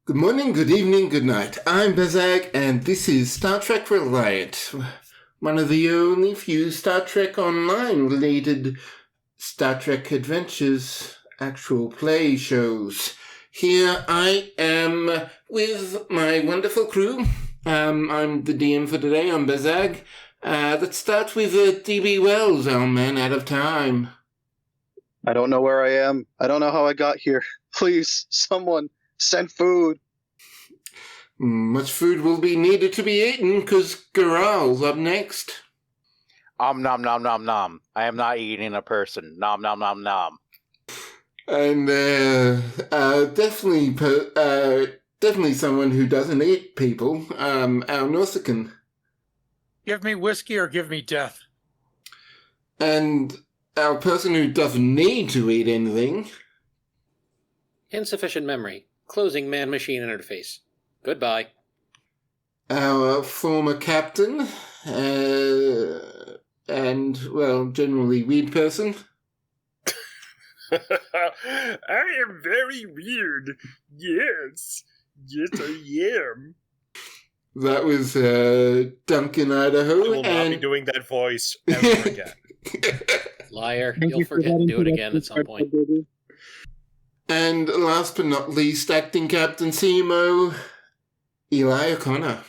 Good morning, good evening, good night. I'm Bezag, and this is Star Trek Reliant, one of the only few Star Trek Online related Star Trek Adventures actual play shows. Here I am with my wonderful crew. I'm the DM for today, I'm Bezag. Let's start with DB Wells, our man out of time. I don't know where I am. I don't know how I got here. Please, someone, send food. Much food will be needed to be eaten, because Garal's up next. Nom nom nom nom. I am not eating a person. Nom nom nom nom. And definitely someone who doesn't eat people, our Norsican. Give me whiskey or give me death. And our person who doesn't need to eat anything. Insufficient memory. Closing man-machine interface. Goodbye. Our former captain, and, well, generally weird person. I am very weird. Yes. Yes, I am. That was Duncan, Idaho. I will not be doing that voice ever again. Liar. You'll forget and do it again at some point. And last but not least, acting Captain Simo, Eli O'Connor.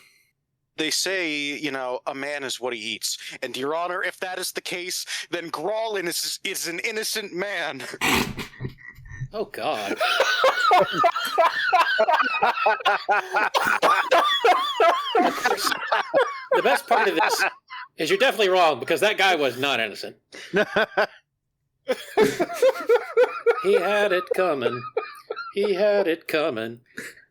They say, a man is what he eats. And, Your Honor, if that is the case, then Grawlin is an innocent man. Oh, God. Of course, the best part of this is you're definitely wrong, because that guy was not innocent. He had it coming. He had it coming.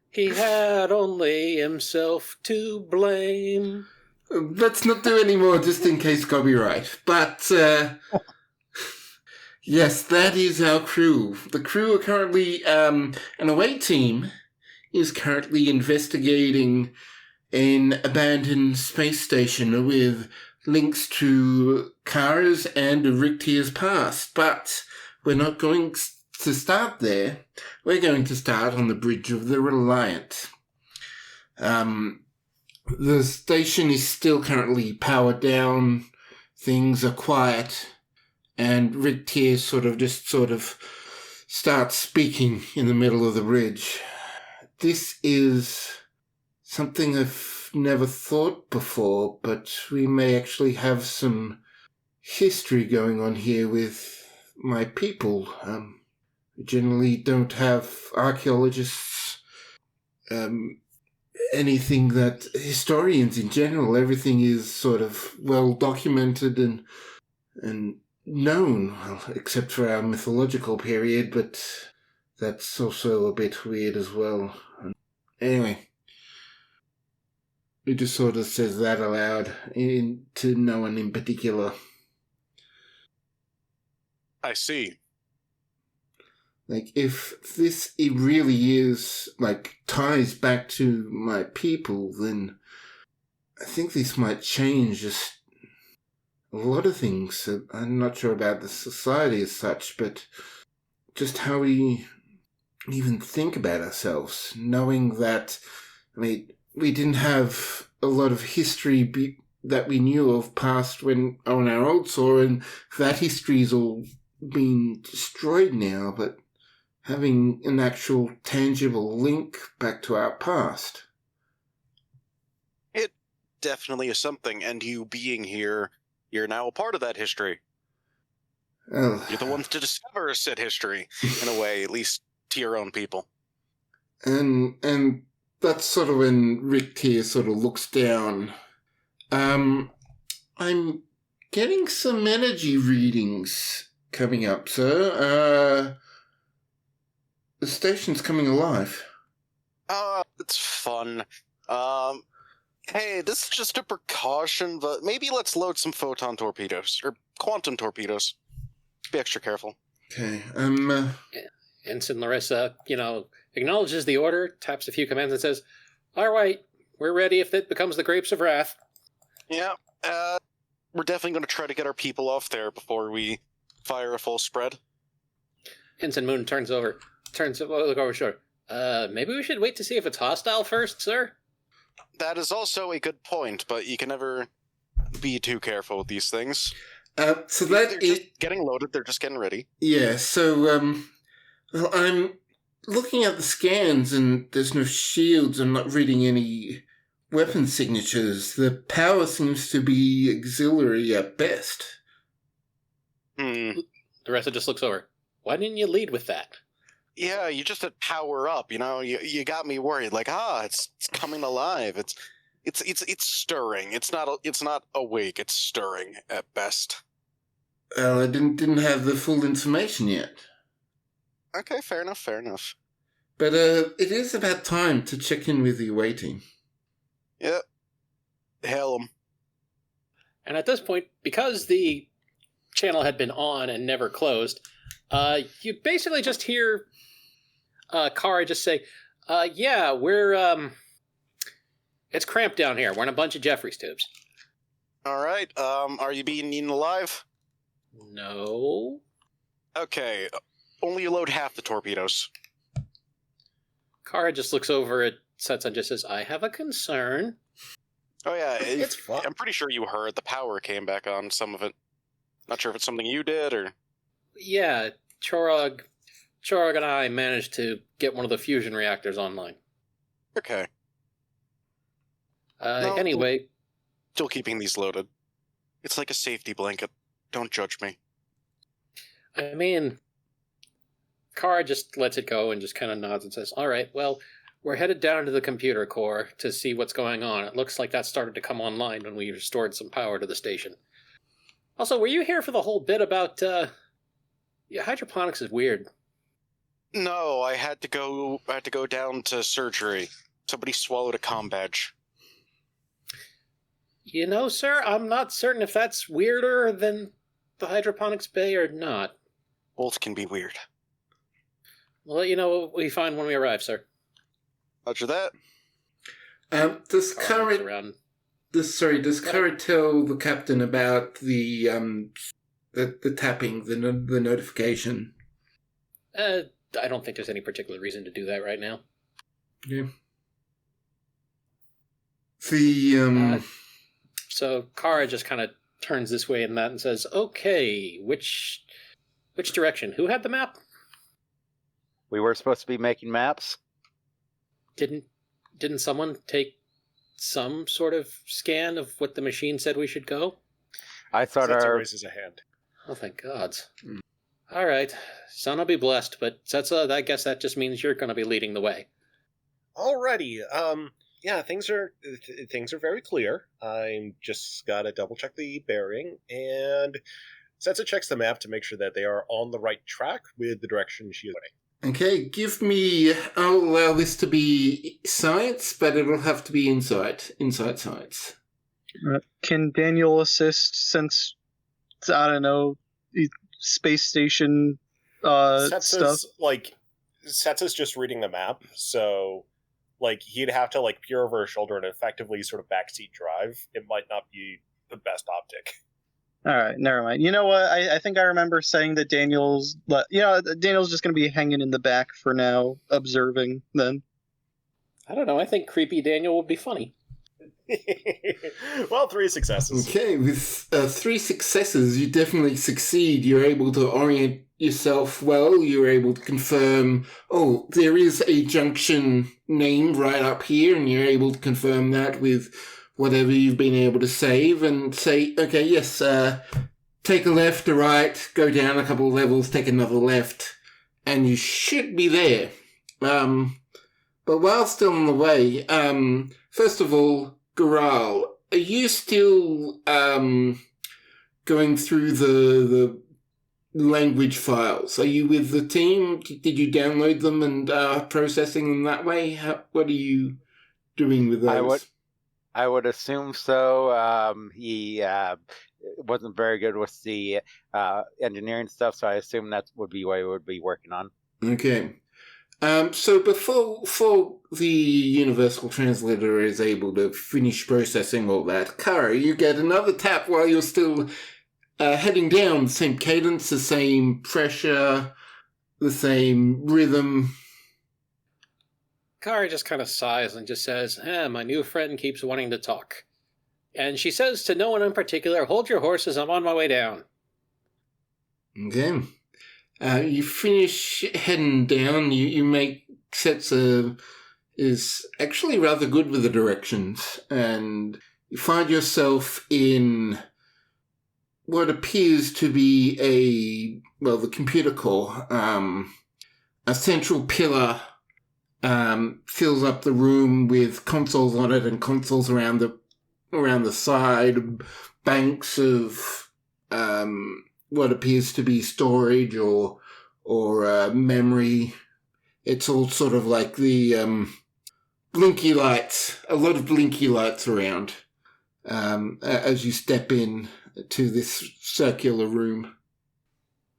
He had only himself to blame. Let's not do any more just in case copyright. But, yes, that is our crew. The crew are currently, an away team is currently investigating an abandoned space station with links to Kara's and Ryk'Tyr's past. But we're not going to start there. We're going to start on the bridge of the Reliant. The station is still currently powered down. Things are quiet. And Ryk'Tyr sort of starts speaking in the middle of the bridge. This is something I've never thought before, but we may actually have some history going on here with my people. We generally don't have archaeologists, anything that historians in general, everything is sort of well documented and known, well, except for our mythological period, but that's also a bit weird as well. Anyway, it just sort of says that aloud to no one in particular. I see. Like, if this it really is, ties back to my people, then I think this might change just a lot of things. I'm not sure about the society as such, but just how we even think about ourselves, knowing that, we didn't have a lot of history that we knew of past when on our old saw, and that history's all been destroyed now, but having an actual tangible link back to our past. It definitely is something, and you being here, you're now a part of that history. Well, You're the ones to discover said history, in a way, at least to your own people. And that's sort of when Ryk'Tyr sort of looks down. I'm getting some energy readings coming up, sir. The station's coming alive. It's fun. Hey, this is just a precaution, but maybe let's load some photon torpedoes, or quantum torpedoes. Be extra careful. Okay, Ensign Larissa, acknowledges the order, taps a few commands, and says, "All right, we're ready if it becomes the Grapes of Wrath." Yeah, we're definitely going to try to get our people off there before we fire a full spread. Ensign Moon look over his shoulder. Maybe we should wait to see if it's hostile first, sir? That is also a good point, but you can never be too careful with these things. So They're that just is... getting loaded, they're just getting ready. Yeah, so, well, I'm looking at the scans and there's no shields. I'm not reading any weapon signatures. The power seems to be auxiliary at best. Hmm. The rest of just looks over. Why didn't you lead with that? Yeah, you just had power up, you know. You got me worried. Like, it's coming alive. It's stirring. It's not awake. It's stirring at best. Well, I didn't have the full information yet. Okay, fair enough. But it is about time to check in with the away team. Yep. Hail 'em. And at this point, because the channel had been on and never closed, you basically just hear Kara just say, yeah, we're, it's cramped down here. We're in a bunch of Jeffries tubes. All right. Are you being eaten alive? No. Okay. Only load half the torpedoes. Kara just looks over at Setsa and just says, I have a concern. Oh yeah, It's fun. I'm pretty sure you heard the power came back on some of it. Not sure if it's something you did or... Yeah, Chorog and I managed to get one of the fusion reactors online. Okay. No, Anyway, Still keeping these loaded. It's like a safety blanket. Don't judge me. I mean, Kara just lets it go and just kind of nods and says, all right, well, we're headed down to the computer core to see what's going on. It looks like that started to come online when we restored some power to the station. Also, were you here for the whole bit about, yeah, hydroponics is weird. No, I had to go down to surgery. Somebody swallowed a comm badge. You know, sir, I'm not certain if that's weirder than the hydroponics bay or not. Both can be weird. We'll let you know what we find when we arrive, sir. Roger that. Does Kara looks Kara around. does Kara tell the captain about the tapping, the notification? I don't think there's any particular reason to do that right now. Yeah. The So Kara just kind of turns this way and that and says, okay, which direction? Who had the map? We were supposed to be making maps. Didn't someone take some sort of scan of what the machine said we should go? I thought Setsa raises a hand. Oh, thank God. All right. Son will be blessed, but Setsa, I guess that just means you're going to be leading the way. Alrighty. Yeah, things are very clear. I'm just gotta double check the bearing, and Setsa checks the map to make sure that they are on the right track with the direction she is heading. Okay, I'll allow this to be science, but it'll have to be inside science. Can Daniel assist since, I don't know, space station stuff? Setsa's just reading the map, so he'd have to peer over his shoulder and effectively sort of backseat drive. It might not be the best optic. All right, never mind. You know what? I think I remember saying that Daniel's just going to be hanging in the back for now, observing then. I don't know. I think creepy Daniel would be funny. Well, 3 successes. Okay, with 3 successes, you definitely succeed. You're able to orient yourself well. You're able to confirm, there is a junction named right up here, and you're able to confirm that with whatever you've been able to save and say, okay, yes, take a left, a right, go down a couple of levels, take another left, and you should be there. But while still on the way, first of all, Garal, are you still going through the language files? Are you with the team? Did you download them and processing them that way? What are you doing with those? I would assume so. He wasn't very good with the engineering stuff, so I assume that would be what he would be working on. Okay. So before the universal translator is able to finish processing all that, Kara, you get another tap while you're still heading down. The same cadence, the same pressure, the same rhythm. Kara just kind of sighs and just says, my new friend keeps wanting to talk. And she says to no one in particular, hold your horses, I'm on my way down. Okay. You finish heading down. You make Setsa is actually rather good with the directions, and you find yourself in what appears to be the computer core. A central pillar fills up the room with consoles on it and consoles around the side, banks of what appears to be storage or memory. It's all sort of like the blinky lights, a lot of blinky lights around as you step in to this circular room.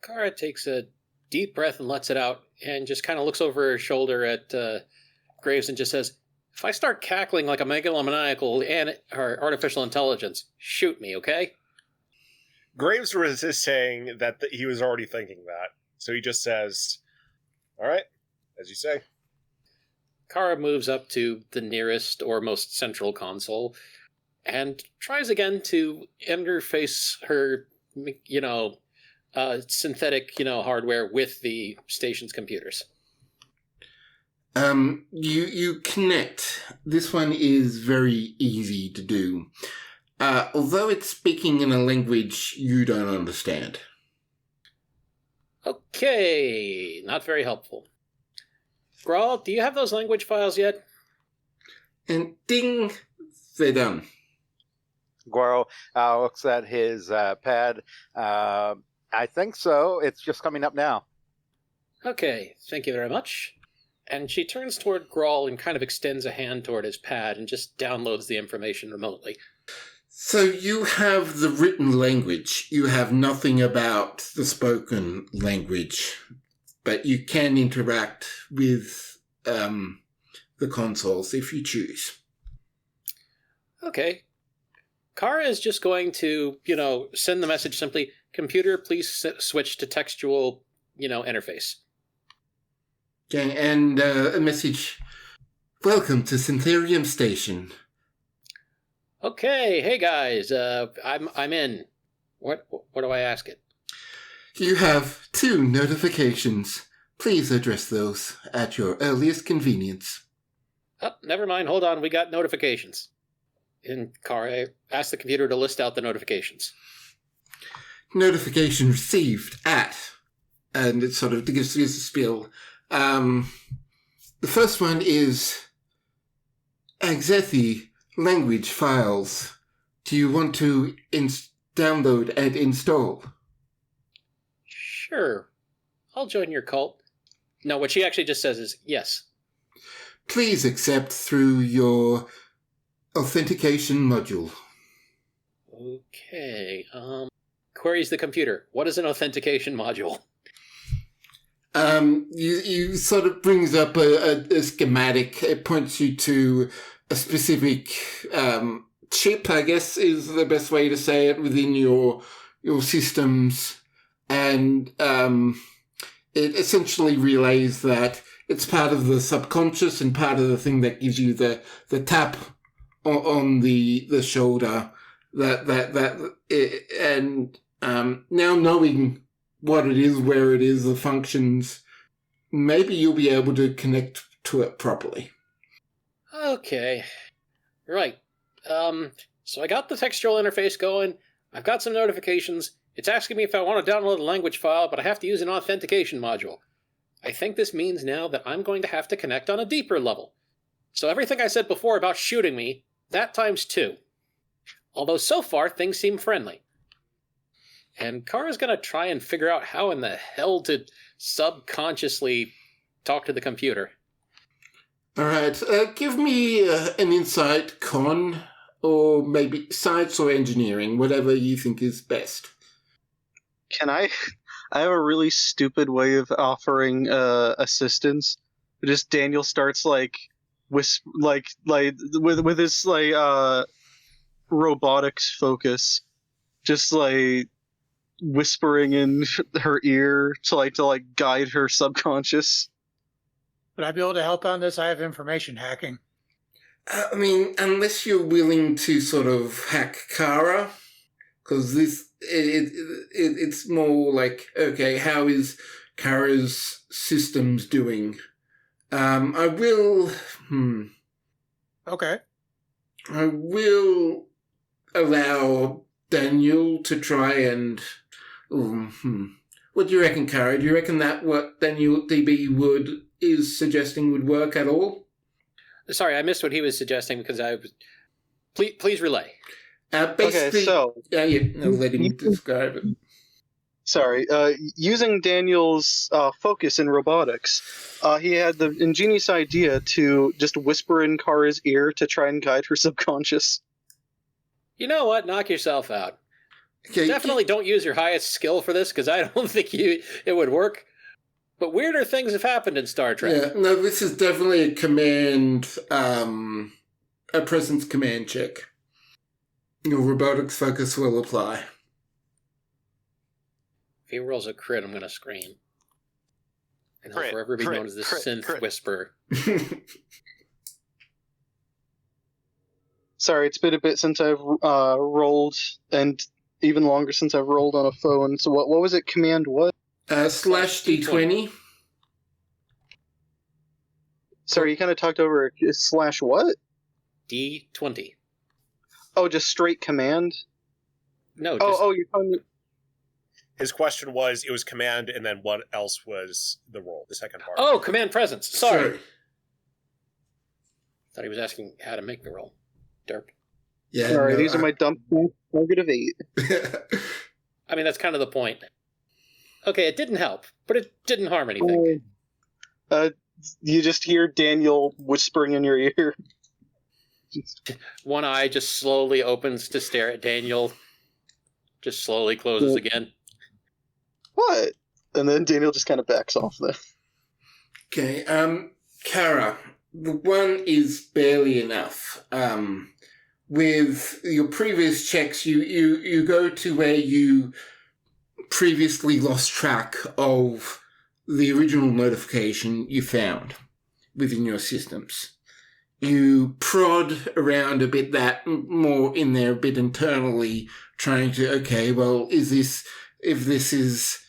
Kara takes a deep breath and lets it out and just kind of looks over her shoulder at Graves and just says, if I start cackling like a megalomaniacal or artificial intelligence, shoot me, okay? Graves is saying that he was already thinking that. So he just says, all right, as you say. Kara moves up to the nearest or most central console and tries again to interface her, synthetic, hardware with the station's computers. You connect. This one is very easy to do. Although it's speaking in a language you don't understand. Okay, not very helpful. Grawl, do you have those language files yet? And ding, they're done. Goro looks at his pad. I think so. It's just coming up now. Okay, thank you very much. And she turns toward Grawl and kind of extends a hand toward his pad and just downloads the information remotely. So you have the written language. You have nothing about the spoken language. But you can interact with the consoles if you choose. Okay. Kara is just going to, send the message simply, computer, please switch to textual, interface. Okay, and a message, welcome to Syntherium Station. Okay, hey guys, I'm in. What do I ask it? You have 2 notifications. Please address those at your earliest convenience. Oh, never mind, hold on, we got notifications. And Kara asked the computer to list out the notifications. Notification received at, and it sort of gives you a spiel. The first one is Agzethi language files. Do you want to download and install? Sure. I'll join your cult. No, what she actually just says is yes. Please accept through your authentication module. Okay. Queries the computer. What is an authentication module? You sort of brings up a schematic. It points you to a specific chip, I guess is the best way to say it, within your systems. And it essentially relays that it's part of the subconscious and part of the thing that gives you the tap on the shoulder. And now knowing what it is, where it is, the functions, maybe you'll be able to connect to it properly. Okay. Right. So I got the textual interface going. I've got some notifications. It's asking me if I want to download a language file, but I have to use an authentication module. I think this means now that I'm going to have to connect on a deeper level. So everything I said before about shooting me, that times 2. Although so far, things seem friendly. And Kara's going to try and figure out how in the hell to subconsciously talk to the computer. All right, give me an insight, con, or maybe science or engineering, whatever you think is best. Can I have a really stupid way of offering assistance. Just Daniel starts with his robotics focus, just whispering in her ear to guide her subconscious. Would I be able to help on this? I have information hacking. I mean, unless you're willing to sort of hack Kara, because it's more like, okay, how is Kara's systems doing? I will. Okay. I will allow Daniel to try and. What do you reckon, Kara? Do you reckon that what Daniel DB is suggesting would work at all? Sorry, I missed what he was suggesting because I was. Please relay. Okay, so I'll let him describe it. sorry. Using Daniel's focus in robotics, he had the ingenious idea to just whisper in Kara's ear to try and guide her subconscious. You know what? Knock yourself out. Okay, Definitely don't use your highest skill for this because I don't think it would work. But weirder things have happened in Star Trek. Yeah, no, this is definitely a command, a presence command check. Your robotics focus will apply. If he rolls a crit, I'm going to scream. And he'll Crit, forever be crit, known as the crit, synth crit. whisperer. Sorry, it's been a bit since I've rolled, and even longer since I've rolled on a phone. So what was it? Command what? Slash D20. Sorry, you kind of talked over it. Slash what? D20. Oh, just straight command? No, just You're telling me... His question was, it was command, and then what else was the role? The second part. Oh, command presence. Sorry. Thought he was asking how to make the roll. Derp. Yeah. Sorry, no, these are my dump negative 8. I mean, that's kind of the point. Okay, it didn't help, but it didn't harm anything. You just hear Daniel whispering in your ear. One eye just slowly opens to stare at Daniel. Just slowly closes again. What? And then Daniel just kind of backs off there. Okay, Kara, the one is barely enough. With your previous checks, you go to where you previously lost track of the original notification you found within your systems. You prod around a bit that more in there, a bit internally, trying to, okay, well, if this is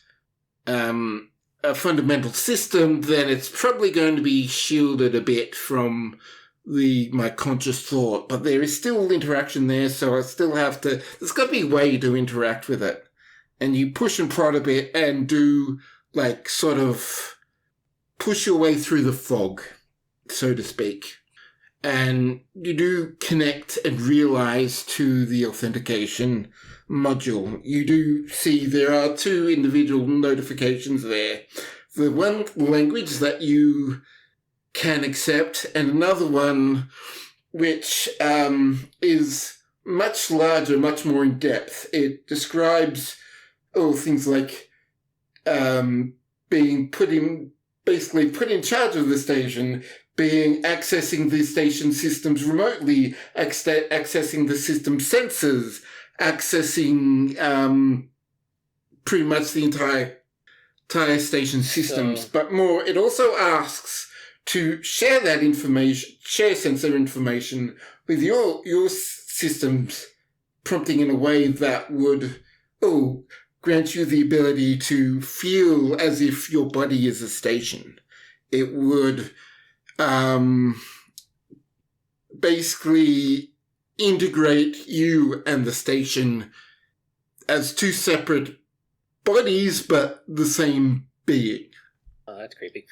a fundamental system, then it's probably going to be shielded a bit from my conscious thought, but there is still interaction there, so I still have to, there's got to be a way to interact with it. And you push and prod a bit and do, like, sort of push your way through the fog, so to speak. And you do connect and realize to the authentication module. You do see there are 2 individual notifications there. The one language that you can accept, and another one which is much larger, much more in depth. It describes things like being put in charge of the station, accessing the station systems remotely, accessing the system sensors, accessing pretty much the entire station systems. So, but more, it also asks to share that information, share sensor information with your systems, prompting in a way that would grant you the ability to feel as if your body is a station. It would basically integrate you and the station as 2 separate bodies, but the same being. Oh, that's creepy.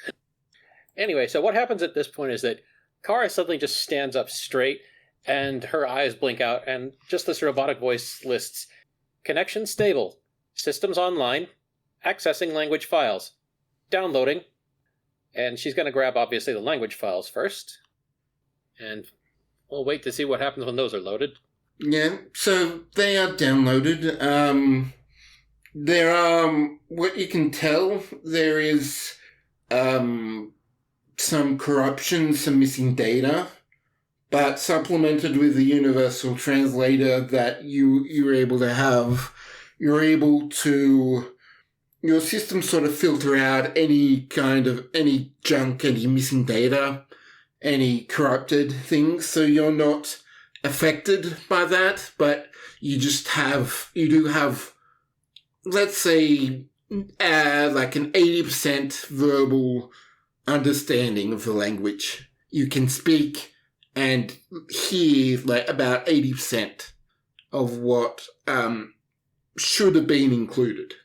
Anyway, so what happens at this point is that Kara suddenly just stands up straight, and her eyes blink out, and just this robotic voice lists, connection stable, systems online, accessing language files, downloading, and she's going to grab, obviously, the language files first, and we'll wait to see what happens when those are loaded. Yeah, so they are downloaded. There are, what you can tell, there is some corruption, some missing data, but supplemented with the universal translator that you're able to have, you're able to your systems sort of filter out any junk, any missing data, any corrupted things, so you're not affected by that, but you do have, let's say, like an 80% verbal understanding of the language. You can speak and hear like about 80% of what should have been included.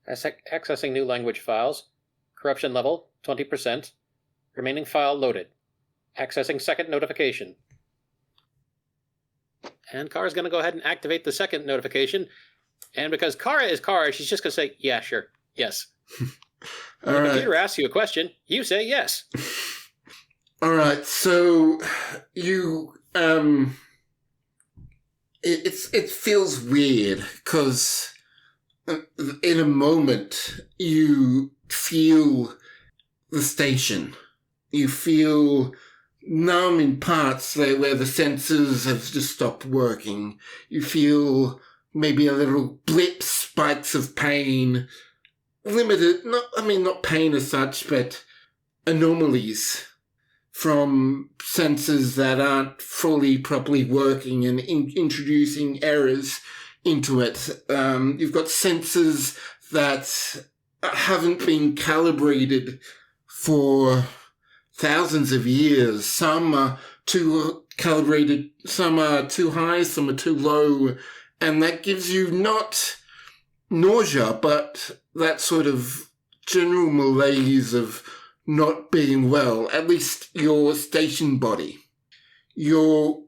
Accessing new language files. Corruption level, 20%. Remaining file loaded. Accessing second notification. And Kara's going to go ahead and activate the second notification. And because Kara is Kara, she's just going to say, yeah, sure, yes. When the computer asks you a question, you say yes. All right, so you, it feels weird because in a moment you feel the station. You feel numb in parts where the sensors have just stopped working. You feel maybe a little blip, spikes of pain, limited, not pain as such, but anomalies from sensors that aren't fully properly working and introducing errors into it. You've got sensors that haven't been calibrated for thousands of years. Some are too calibrated, some are too high, some are too low, and that gives you not nausea, but that sort of general malaise of not being well, at least your station body. Your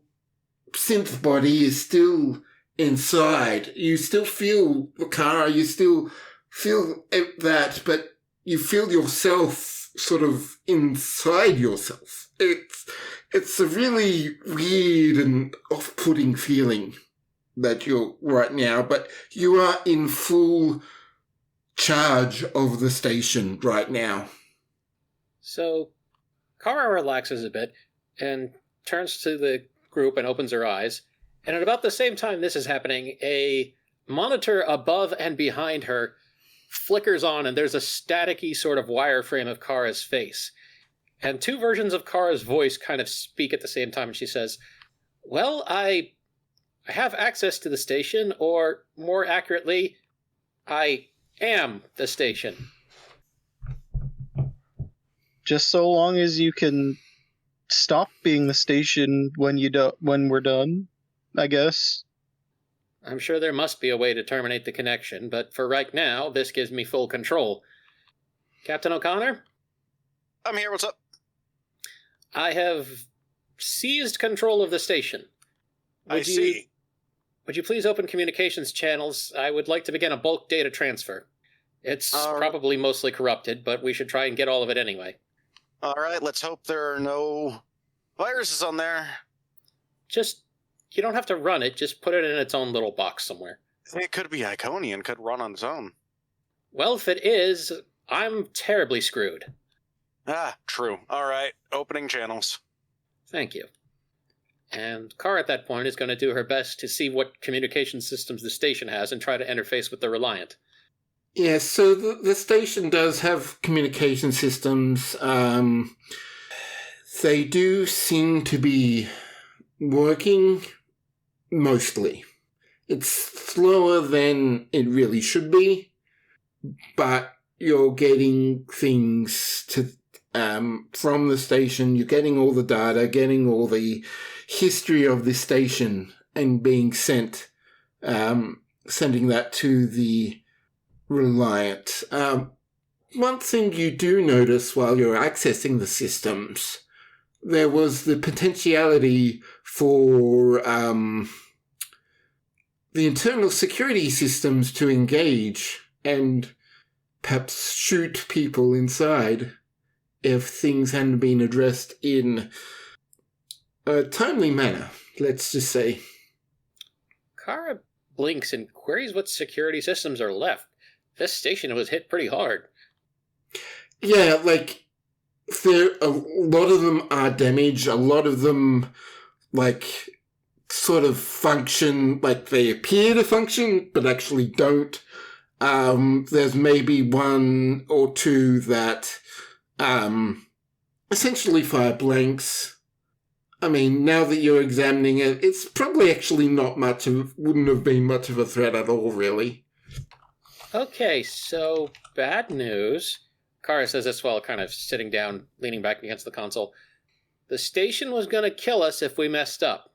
synth body is still inside. You still feel the car, you still feel that, but you feel yourself sort of inside yourself. It's a really weird and off-putting feeling that you're right now, but you are in full charge of the station right now. So Kara relaxes a bit and turns to the group and opens her eyes. And at about the same time this is happening, a monitor above and behind her flickers on, and there's a staticky sort of wireframe of Kara's face. And two versions of Kara's voice kind of speak at the same time, and she says, well, I have access to the station, or more accurately, I am the station. Just so long as you can stop being the station when we're done, I guess. I'm sure there must be a way to terminate the connection, but for right now, this gives me full control. Captain O'Connor? I'm here, what's up? I have seized control of the station. I see. Would you please open communications channels? I would like to begin a bulk data transfer. It's probably mostly corrupted, but we should try and get all of it anyway. All right, let's hope there are no viruses on there. You don't have to run it, just put it in its own little box somewhere. It could be Iconian, could run on its own. Well, if it is, I'm terribly screwed. Ah, true. All right, opening channels. Thank you. And Kara at that point is going to do her best to see what communication systems the station has and try to interface with the Reliant. Yeah, so the station does have communication systems. They do seem to be working mostly. It's slower than it really should be, but you're getting things from the station. You're getting all the data, getting all the history of the station, and being sending that to the Reliant. One thing you do notice while you're accessing the systems, there was the potentiality for the internal security systems to engage and perhaps shoot people inside if things hadn't been addressed in a timely manner, let's just say. Kara blinks and queries what security systems are left. This station was hit pretty hard. Yeah, like, a lot of them are damaged, a lot of them, like, sort of function, like they appear to function, but actually don't. There's maybe one or two that essentially fire blanks. I mean, now that you're examining it, it's probably actually wouldn't have been much of a threat at all, really. Okay, so bad news. Kara says this while kind of sitting down, leaning back against the console. The station was going to kill us if we messed up.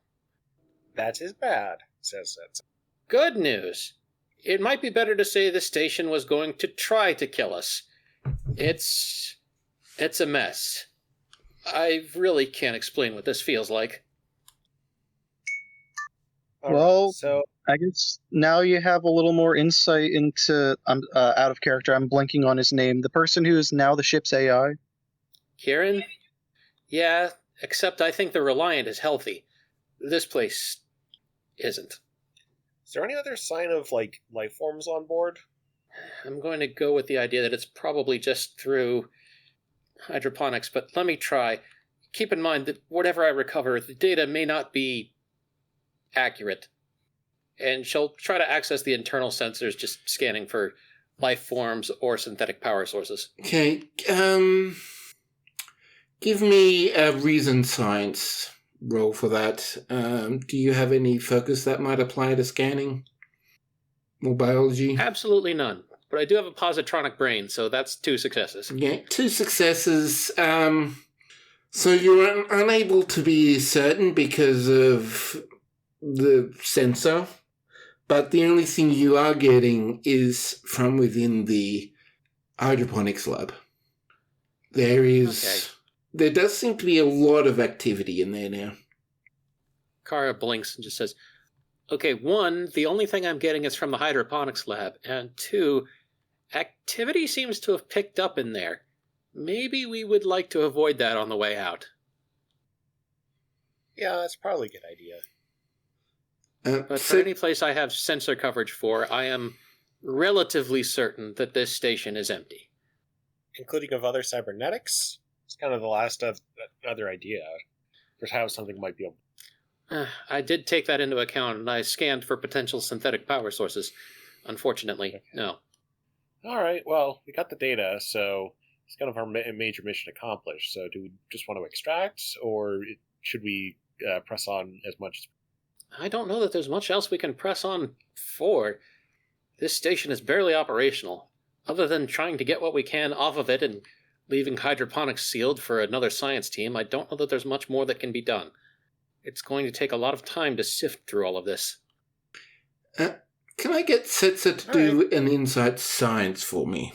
That is bad, says that. Good news. It might be better to say the station was going to try to kill us. It's a mess. I really can't explain what this feels like. Well, so I guess now you have a little more insight into. I'm out of character. I'm blanking on his name. The person who is now the ship's AI. Kieran? Yeah, except I think the Reliant is healthy. This place isn't. is there any other sign of like life forms on board? I'm going to go with the idea that it's probably just through hydroponics, but let me try. Keep in mind that whatever I recover, the data may not be accurate. And she'll try to access the internal sensors, just scanning for life forms or synthetic power sources. Okay, give me a reason science roll for that. Do you have any focus that might apply to scanning? Or biology? Absolutely none. But I do have a positronic brain, so that's 2 successes. Yeah, 2 successes. So you're unable to be certain because of the sensor, but the only thing you are getting is from within the hydroponics lab. There does seem to be a lot of activity in there now. Kara blinks and just says, okay, 1, the only thing I'm getting is from the hydroponics lab, and 2, activity seems to have picked up in there. Maybe we would like to avoid that on the way out. Yeah, that's probably a good idea. But for any place I have sensor coverage for, I am relatively certain that this station is empty. Including of other cybernetics? It's kind of the last other idea for how something might be able. I did take that into account, and I scanned for potential synthetic power sources. Unfortunately, no. All right, well, we got the data, so it's kind of our major mission accomplished. So do we just want to extract, or should we press on as much as... I don't know that there's much else we can press on for. This station is barely operational. Other than trying to get what we can off of it and leaving hydroponics sealed for another science team, I don't know that there's much more that can be done. It's going to take a lot of time to sift through all of this. Can I get Setzer to do an insight science for me?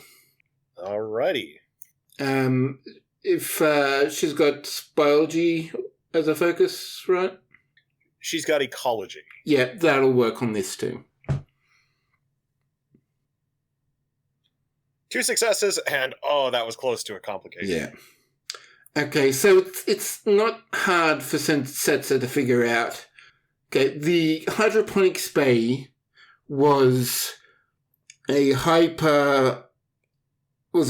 Alrighty. If she's got biology as a focus, right? She's got ecology. Yeah, that'll work on this too. 2 successes, and that was close to a complication. Yeah. Okay, so it's not hard for Setzer to figure out. Okay, the hydroponics bay was a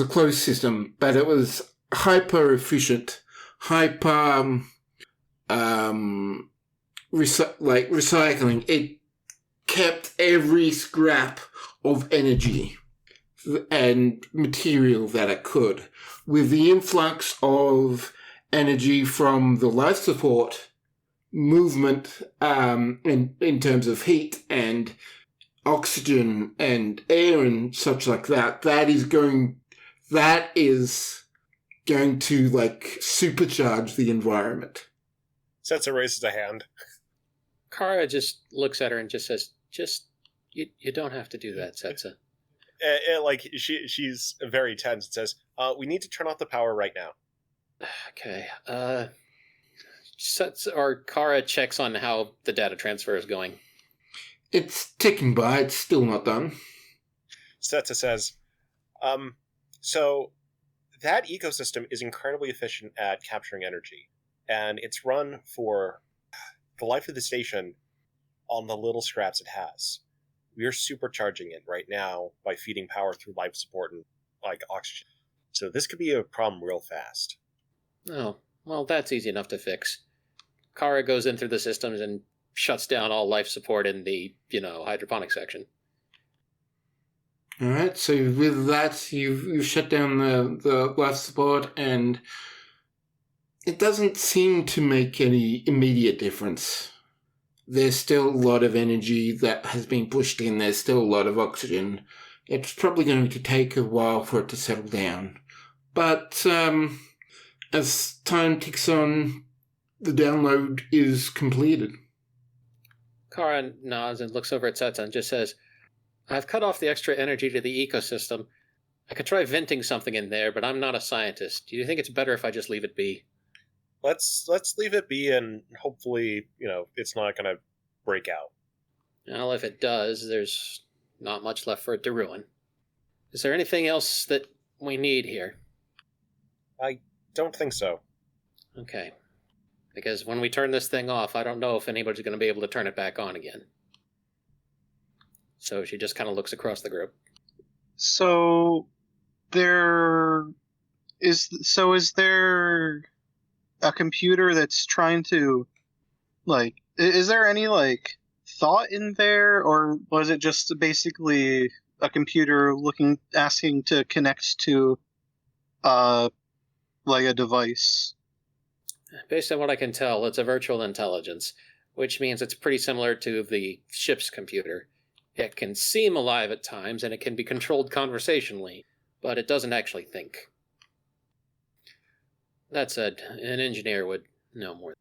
closed system, but it was hyper efficient, recycling. It kept every scrap of energy and material that it could. With the influx of energy from the life support movement, in terms of heat and oxygen and air and such like that, that is going to like supercharge the environment. Setzer raises a hand. Kara just looks at her and just says, you don't have to do that, Setzer. She's very tense and says, we need to turn off the power right now. Okay. Kara checks on how the data transfer is going. It's ticking by. It's still not done. Setzer says, so that ecosystem is incredibly efficient at capturing energy, and it's run for the life of the station on the little scraps it has. We are supercharging it right now by feeding power through life support and like oxygen. So this could be a problem real fast. Oh, well, that's easy enough to fix. Kara goes in through the systems and shuts down all life support in the, hydroponic section. All right, so with that, you've shut down the life support, and it doesn't seem to make any immediate difference. There's still a lot of energy that has been pushed in. There's still a lot of oxygen. It's probably going to take a while for it to settle down. But as time ticks on, the download is completed. Kara nods and looks over at Setsa and just says, I've cut off the extra energy to the ecosystem. I could try venting something in there, but I'm not a scientist. Do you think it's better if I just leave it be? Let's leave it be, and hopefully, it's not going to break out. Well, if it does, there's not much left for it to ruin. Is there anything else that we need here? I don't think so. Okay. Because when we turn this thing off, I don't know if anybody's going to be able to turn it back on again. So she just kind of looks across the group. So is there a computer that's trying to, is there any, thought in there, or was it just basically a computer asking to connect to, a device? Based on what I can tell, it's a virtual intelligence, which means it's pretty similar to the ship's computer. It can seem alive at times, and it can be controlled conversationally, but it doesn't actually think. That said, an engineer would know more.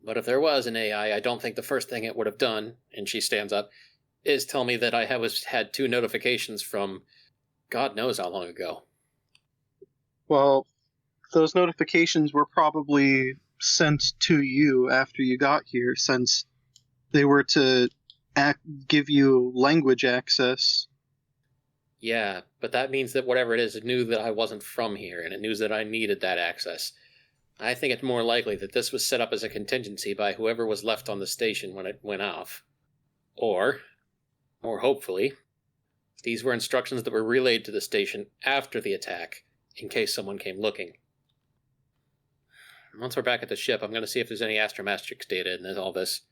But if there was an AI, I don't think the first thing it would have done, and she stands up, is tell me that I had 2 notifications from God knows how long ago. Well, those notifications were probably sent to you after you got here, since they were to give you language access. Yeah, but that means that whatever it is, it knew that I wasn't from here, and it knew that I needed that access. I think it's more likely that this was set up as a contingency by whoever was left on the station when it went off. Or, more hopefully, these were instructions that were relayed to the station after the attack, in case someone came looking. Once we're back at the ship, I'm going to see if there's any astrometrics data in all this.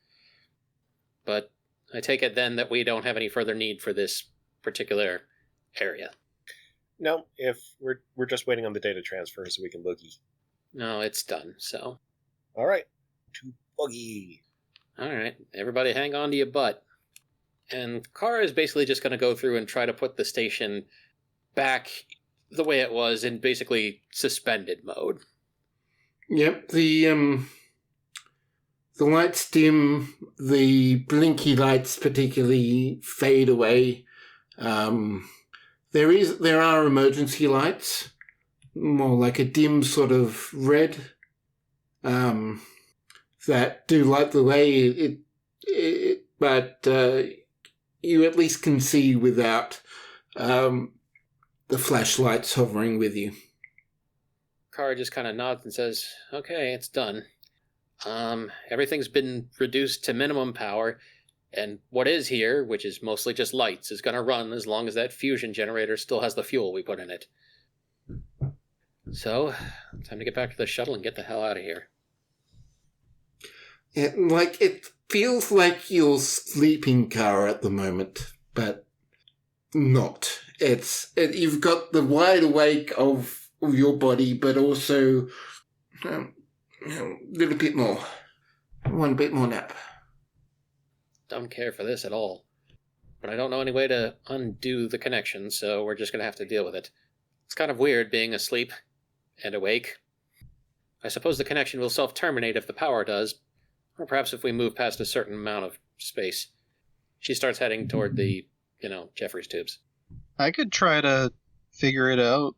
But I take it then that we don't have any further need for this particular area. No, if we're just waiting on the data transfer so we can boogie. No, it's done, so. All right, to boogie. All right, everybody hang on to your butt. And Kara is basically just going to go through and try to put the station back the way it was in basically suspended mode. Yep, the lights dim, the blinky lights particularly fade away. There are emergency lights, more like a dim sort of red, that do light the way. But you at least can see without the flashlights hovering with you. Kara just kind of nods and says, okay, it's done. Everything's been reduced to minimum power, and what is here, which is mostly just lights, is going to run as long as that fusion generator still has the fuel we put in it. So, time to get back to the shuttle and get the hell out of here. Yeah, it feels like you're sleeping, Kara, at the moment, but not. You've got the wide awake of your body, but also a little bit more. One bit more nap. Don't care for this at all. But I don't know any way to undo the connection, so we're just going to have to deal with it. It's kind of weird being asleep and awake. I suppose the connection will self-terminate if the power does, or perhaps if we move past a certain amount of space. She starts heading toward the, Jeffries tubes. I could try to figure it out.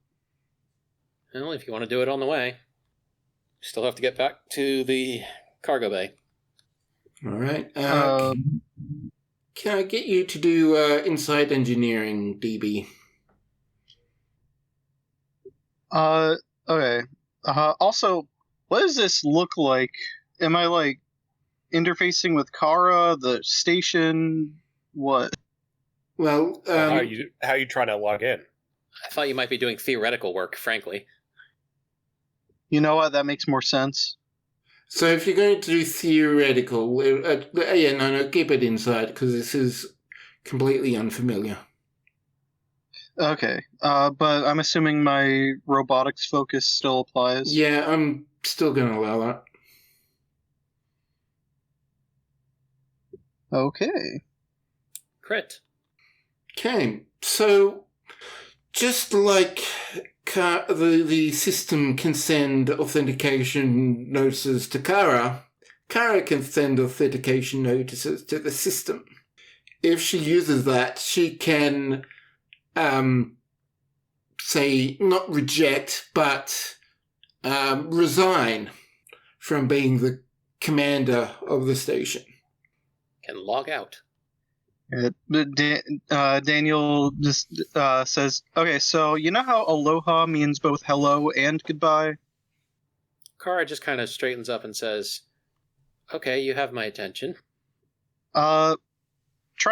Well, if you want to do it on the way. Still have to get back to the cargo bay. All right. Can I get you to do inside engineering, DB? Okay. Also, what does this look like? Am I, interfacing with Kara, the station? What? Well, how are you trying to log in? I thought you might be doing theoretical work, frankly. You know what? That makes more sense. So if you're going to do theoretical, keep it inside, because this is completely unfamiliar. Okay, but I'm assuming my robotics focus still applies. Yeah, I'm still going to allow that. Okay. Crit. Okay, so just like the system can send authentication notices to Kara can send authentication notices to the system. If she uses that, she can, say, not reject, but resign from being the commander of the station. Can log out. Daniel just says, okay, so you know how aloha means both hello and goodbye? Kara just kind of straightens up and says, okay, you have my attention. Try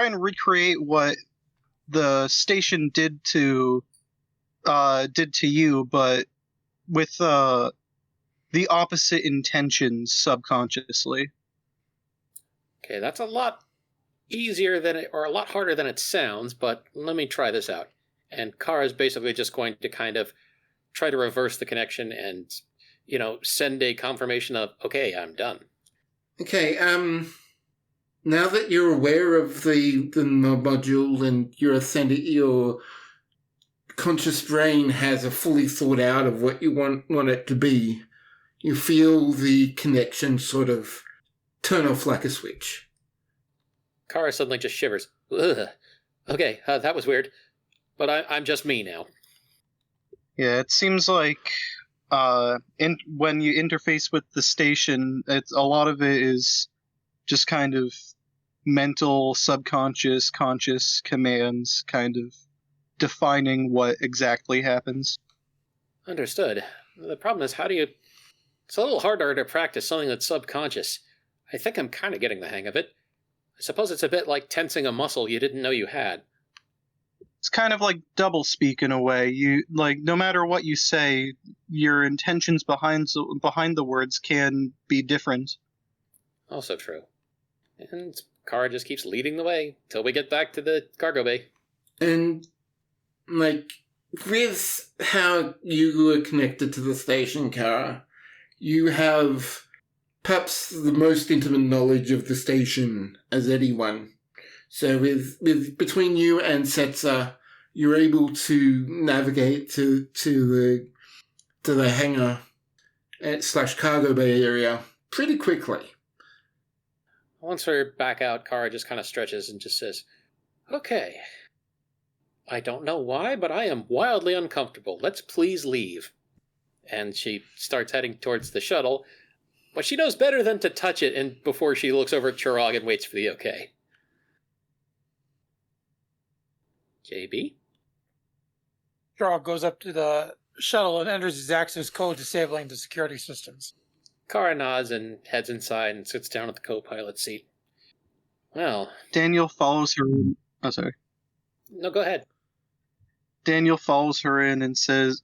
and recreate what the station did to you, but with the opposite intentions subconsciously. Okay, that's a lot easier than it, or a lot harder than it sounds, but let me try this out. And Kara's basically just going to kind of try to reverse the connection and, send a confirmation of, okay, I'm done. Okay, now that you're aware of the module and your conscious brain has a fully thought out of what you want it to be, you feel the connection sort of turn off like a switch. Kara suddenly just shivers. Ugh. Okay, that was weird. But I'm just me now. Yeah, it seems like when you interface with the station, a lot of it is just kind of mental, subconscious, conscious commands kind of defining what exactly happens. Understood. The problem is, it's a little harder to practice something that's subconscious. I think I'm kind of getting the hang of it. I suppose it's a bit like tensing a muscle you didn't know you had. It's kind of like doublespeak in a way. No matter what you say, your intentions behind the words can be different. Also true. And Kara just keeps leading the way till we get back to the cargo bay. And, with how you were connected to the station, Kara, you have perhaps the most intimate knowledge of the station as anyone. So with between you and Setzer, you're able to navigate to the hangar / cargo bay area pretty quickly. Once we're back out, Kara just kind of stretches and just says, okay. I don't know why, but I am wildly uncomfortable. Let's please leave. And she starts heading towards the shuttle, but she knows better than to touch it and before she looks over at Chirag and waits for the okay. JB? Charles goes up to the shuttle and enters his access code, disabling the security systems. Kara nods and heads inside and sits down at the co-pilot seat. Well... Daniel follows her in. Oh, sorry. No, go ahead. Daniel follows her in and says,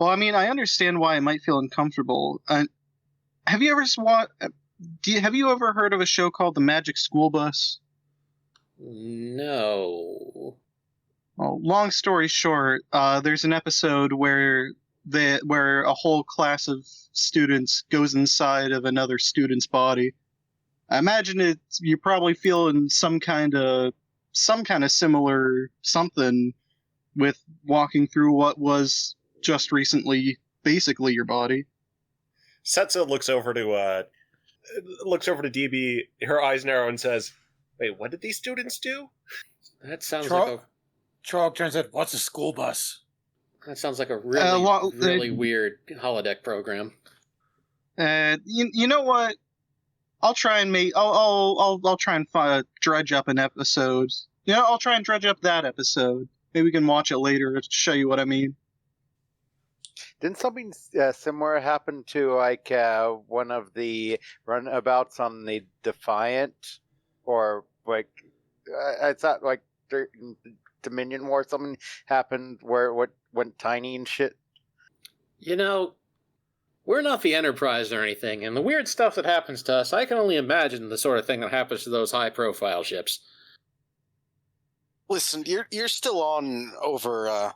I understand why I might feel uncomfortable. Have you ever heard of a show called The Magic School Bus? No. Well, long story short, there's an episode where a whole class of students goes inside of another student's body. I imagine you're probably feeling some kind of similar something with walking through what was just recently basically your body. Setsa looks over to DB, her eyes narrow, and says, wait, what did these students do? That sounds like a... Charles turns out, what's a school bus? That sounds like a really weird holodeck program. You know what? I'll try and I'll try and dredge up an episode. I'll try and dredge up that episode. Maybe we can watch it later to show you what I mean. Didn't something similar happen to one of the runabouts on the Defiant, or I thought Dominion War, something happened where it went tiny and shit? We're not the Enterprise or anything, and the weird stuff that happens to us, I can only imagine the sort of thing that happens to those high-profile ships. Listen, you're still on over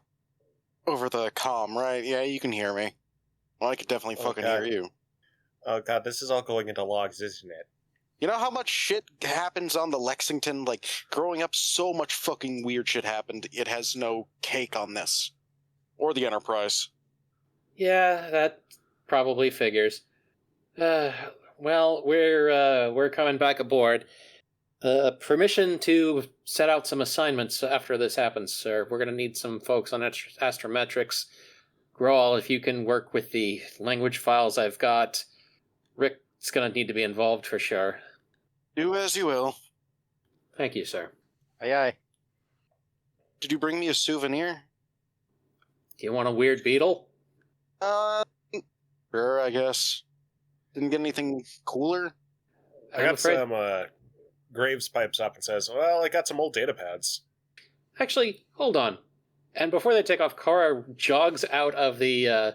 the comm, right? Yeah, you can hear me. Well, I could definitely fucking hear you. Oh god, this is all going into logs, isn't it? You know how much shit happens on the Lexington? Like, growing up, so much fucking weird shit happened. It has no cake on this. Or the Enterprise. Yeah, that probably figures. Well, we're coming back aboard. Permission to set out some assignments after this happens, sir. We're going to need some folks on astrometrics. Grawl, if you can work with the language files I've got. Rick's going to need to be involved for sure. Do as you will. Thank you, sir. Aye, aye. Did you bring me a souvenir? Do you want a weird beetle? Sure, I guess. Didn't get anything cooler? I got some, Graves pipes up and says, well, I got some old data pads. Actually, hold on. And before they take off, Kara jogs out of the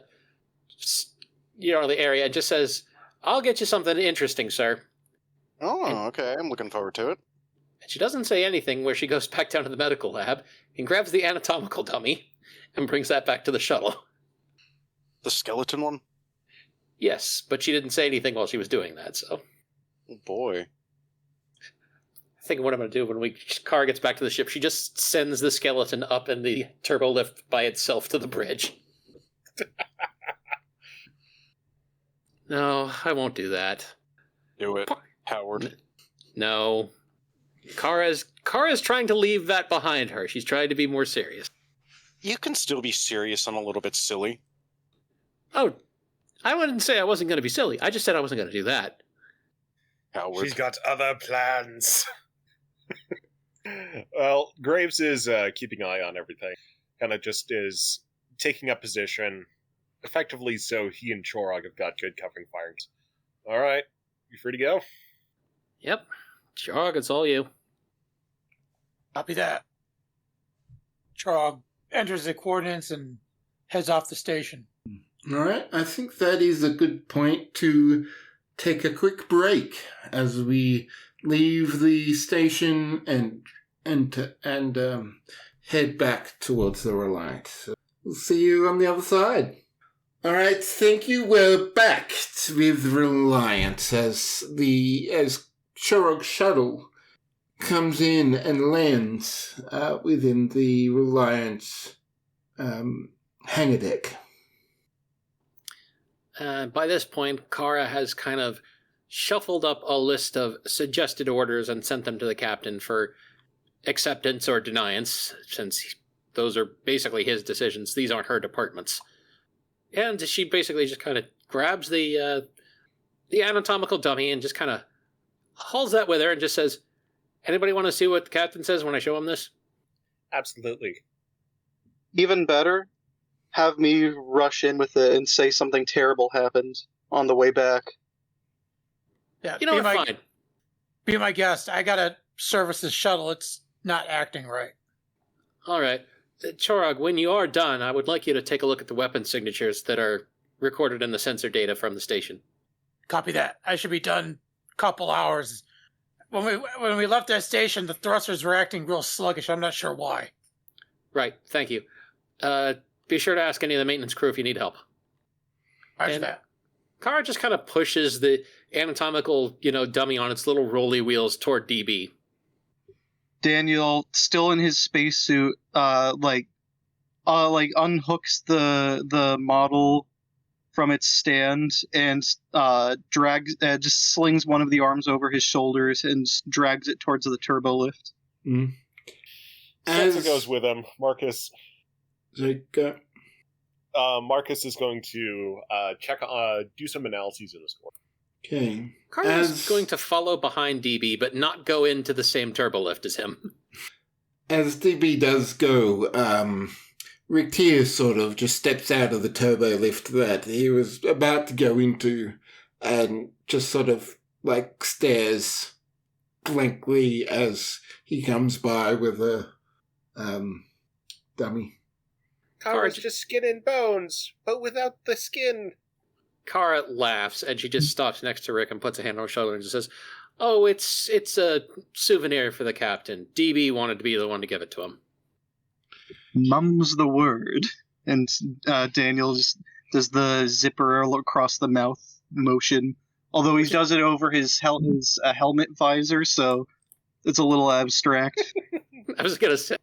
area and just says, I'll get you something interesting, sir. Oh, okay. I'm looking forward to it. And she doesn't say anything where she goes back down to the medical lab and grabs the anatomical dummy and brings that back to the shuttle. The skeleton one? Yes, but she didn't say anything while she was doing that, so. Oh boy. I think what I'm going to do when Kara gets back to the ship, she just sends the skeleton up in the turbo lift by itself to the bridge. No, I won't do that. Do it, Howard. No. Kara's trying to leave that behind her. She's trying to be more serious. You can still be serious and a little bit silly. Oh, I wouldn't say I wasn't going to be silly. I just said I wasn't going to do that. Howard. She's got other plans. Well, Graves is keeping an eye on everything. Kind of just is taking up position, effectively so he and Chorog have got good covering fire. All right, you free to go? Yep. Chorog, it's all you. Copy that. Trog enters the coordinates and heads off the station. All right, I think that is a good point to take a quick break as we leave the station and head back towards the Reliant. So we'll see you on the other side. All right, thank you. We're back with Reliant as Chorog's shuttle comes in and lands within the Reliant hangar deck. By this point, Kara has kind of shuffled up a list of suggested orders and sent them to the captain for acceptance or deniance, since those are basically his decisions. These aren't her departments. And she basically just kind of grabs the anatomical dummy and just kind of hauls that with her and just says, anybody want to see what the captain says when I show him this? Absolutely. Even better, have me rush in with it and say something terrible happened on the way back. Yeah, You know what, fine. Be my guest. I gotta service this shuttle. It's not acting right. All right. Chorog, when you are done, I would like you to take a look at the weapon signatures that are recorded in the sensor data from the station. Copy that. I should be done a couple hours. When we left that station, the thrusters were acting real sluggish. I'm not sure why. Right, thank you. Be sure to ask any of the maintenance crew if you need help. Roger that. Kara just kind of pushes the anatomical, dummy on its little rolly wheels toward DB. Daniel, still in his spacesuit, unhooks the model from its stand and just slings one of the arms over his shoulders and drags it towards the turbo lift. Mm. Sansa goes with him. Marcus Marcus is going to do some analyses in his core. Okay. Kara's going to follow behind DB, but not go into the same turbo lift as him. As DB does go, Ryk'Tyr sort of just steps out of the turbo lift that he was about to go into and just sort of stares blankly as he comes by with a dummy. Kara's just skin and bones, but without the skin. Kara laughs, and she just stops next to Rick and puts a hand on her shoulder and just says, Oh, it's a souvenir for the captain. DB wanted to be the one to give it to him. Mum's the word. And Daniel just does the zipper across the mouth motion. Although he does it over his helmet visor, so it's a little abstract. I was going to say.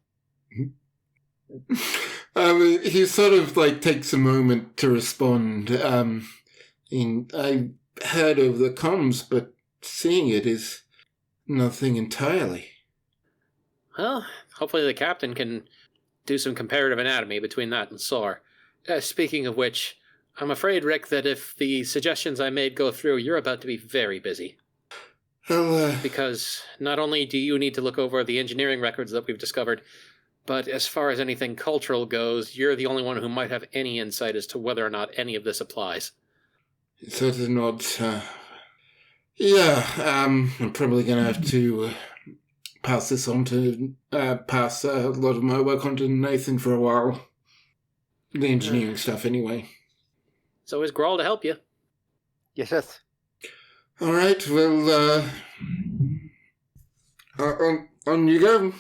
He sort of takes a moment to respond. I heard of the comms, but seeing it is nothing entirely. Well, hopefully the captain can do some comparative anatomy between that and SAR. Speaking of which, I'm afraid, Rick, that if the suggestions I made go through, you're about to be very busy. Well, Because not only do you need to look over the engineering records that we've discovered, but as far as anything cultural goes, you're the only one who might have any insight as to whether or not any of this applies. sort of nods. I'm probably going to have to pass this on to, pass a lot of my work on to Nathan for a while. The engineering stuff, anyway. It's always Grawl to help you. Yes. All right, well, on you go.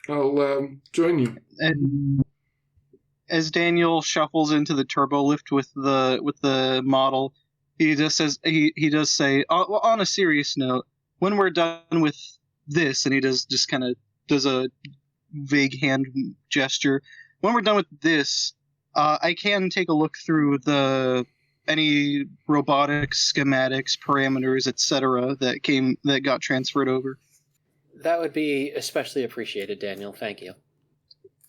I'll join you. And as Daniel shuffles into the turbo lift with the model, he just says he does say, well, on a serious note, when we're done with this, and he does a vague hand gesture. When we're done with this, I can take a look through any robotics schematics, parameters, etc. that got transferred over. That would be especially appreciated, Daniel. Thank you.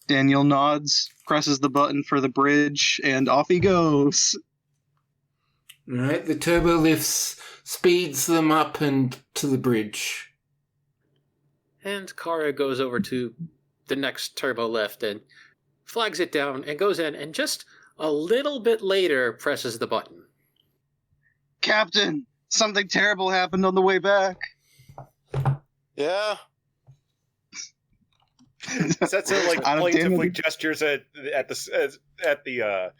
Daniel nods, presses the button for the bridge, and off he goes. All right, the turbo lifts speeds them up and to the bridge. And Kara goes over to the next turbo lift and flags it down and goes in and just a little bit later presses the button. Captain, something terrible happened on the way back. Yeah. Sets in plaintively gestures at the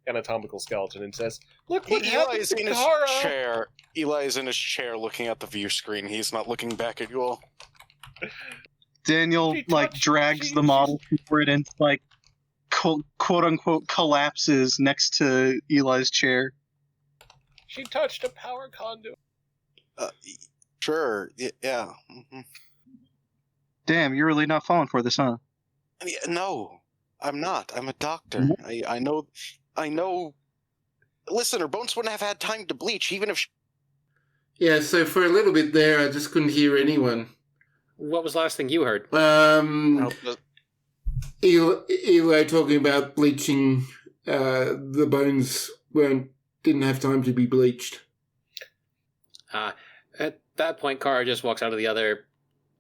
anatomical skeleton and says, "Look what happened Eli's to in his Kara." chair. Eli's in his chair looking at the view screen. He's not looking back at you all. Daniel drags the model forward and quote unquote collapses next to Eli's chair. She touched a power conduit. Sure. Yeah. Mm-hmm. Damn, you're really not falling for this, huh? No, I'm not. I'm a doctor. I know. Listen, her bones wouldn't have had time to bleach, even if. Yeah, so for a little bit there, I just couldn't hear anyone. What was the last thing you heard? Eli talking about bleaching. The bones didn't have time to be bleached. At that point, Kara just walks out of the other,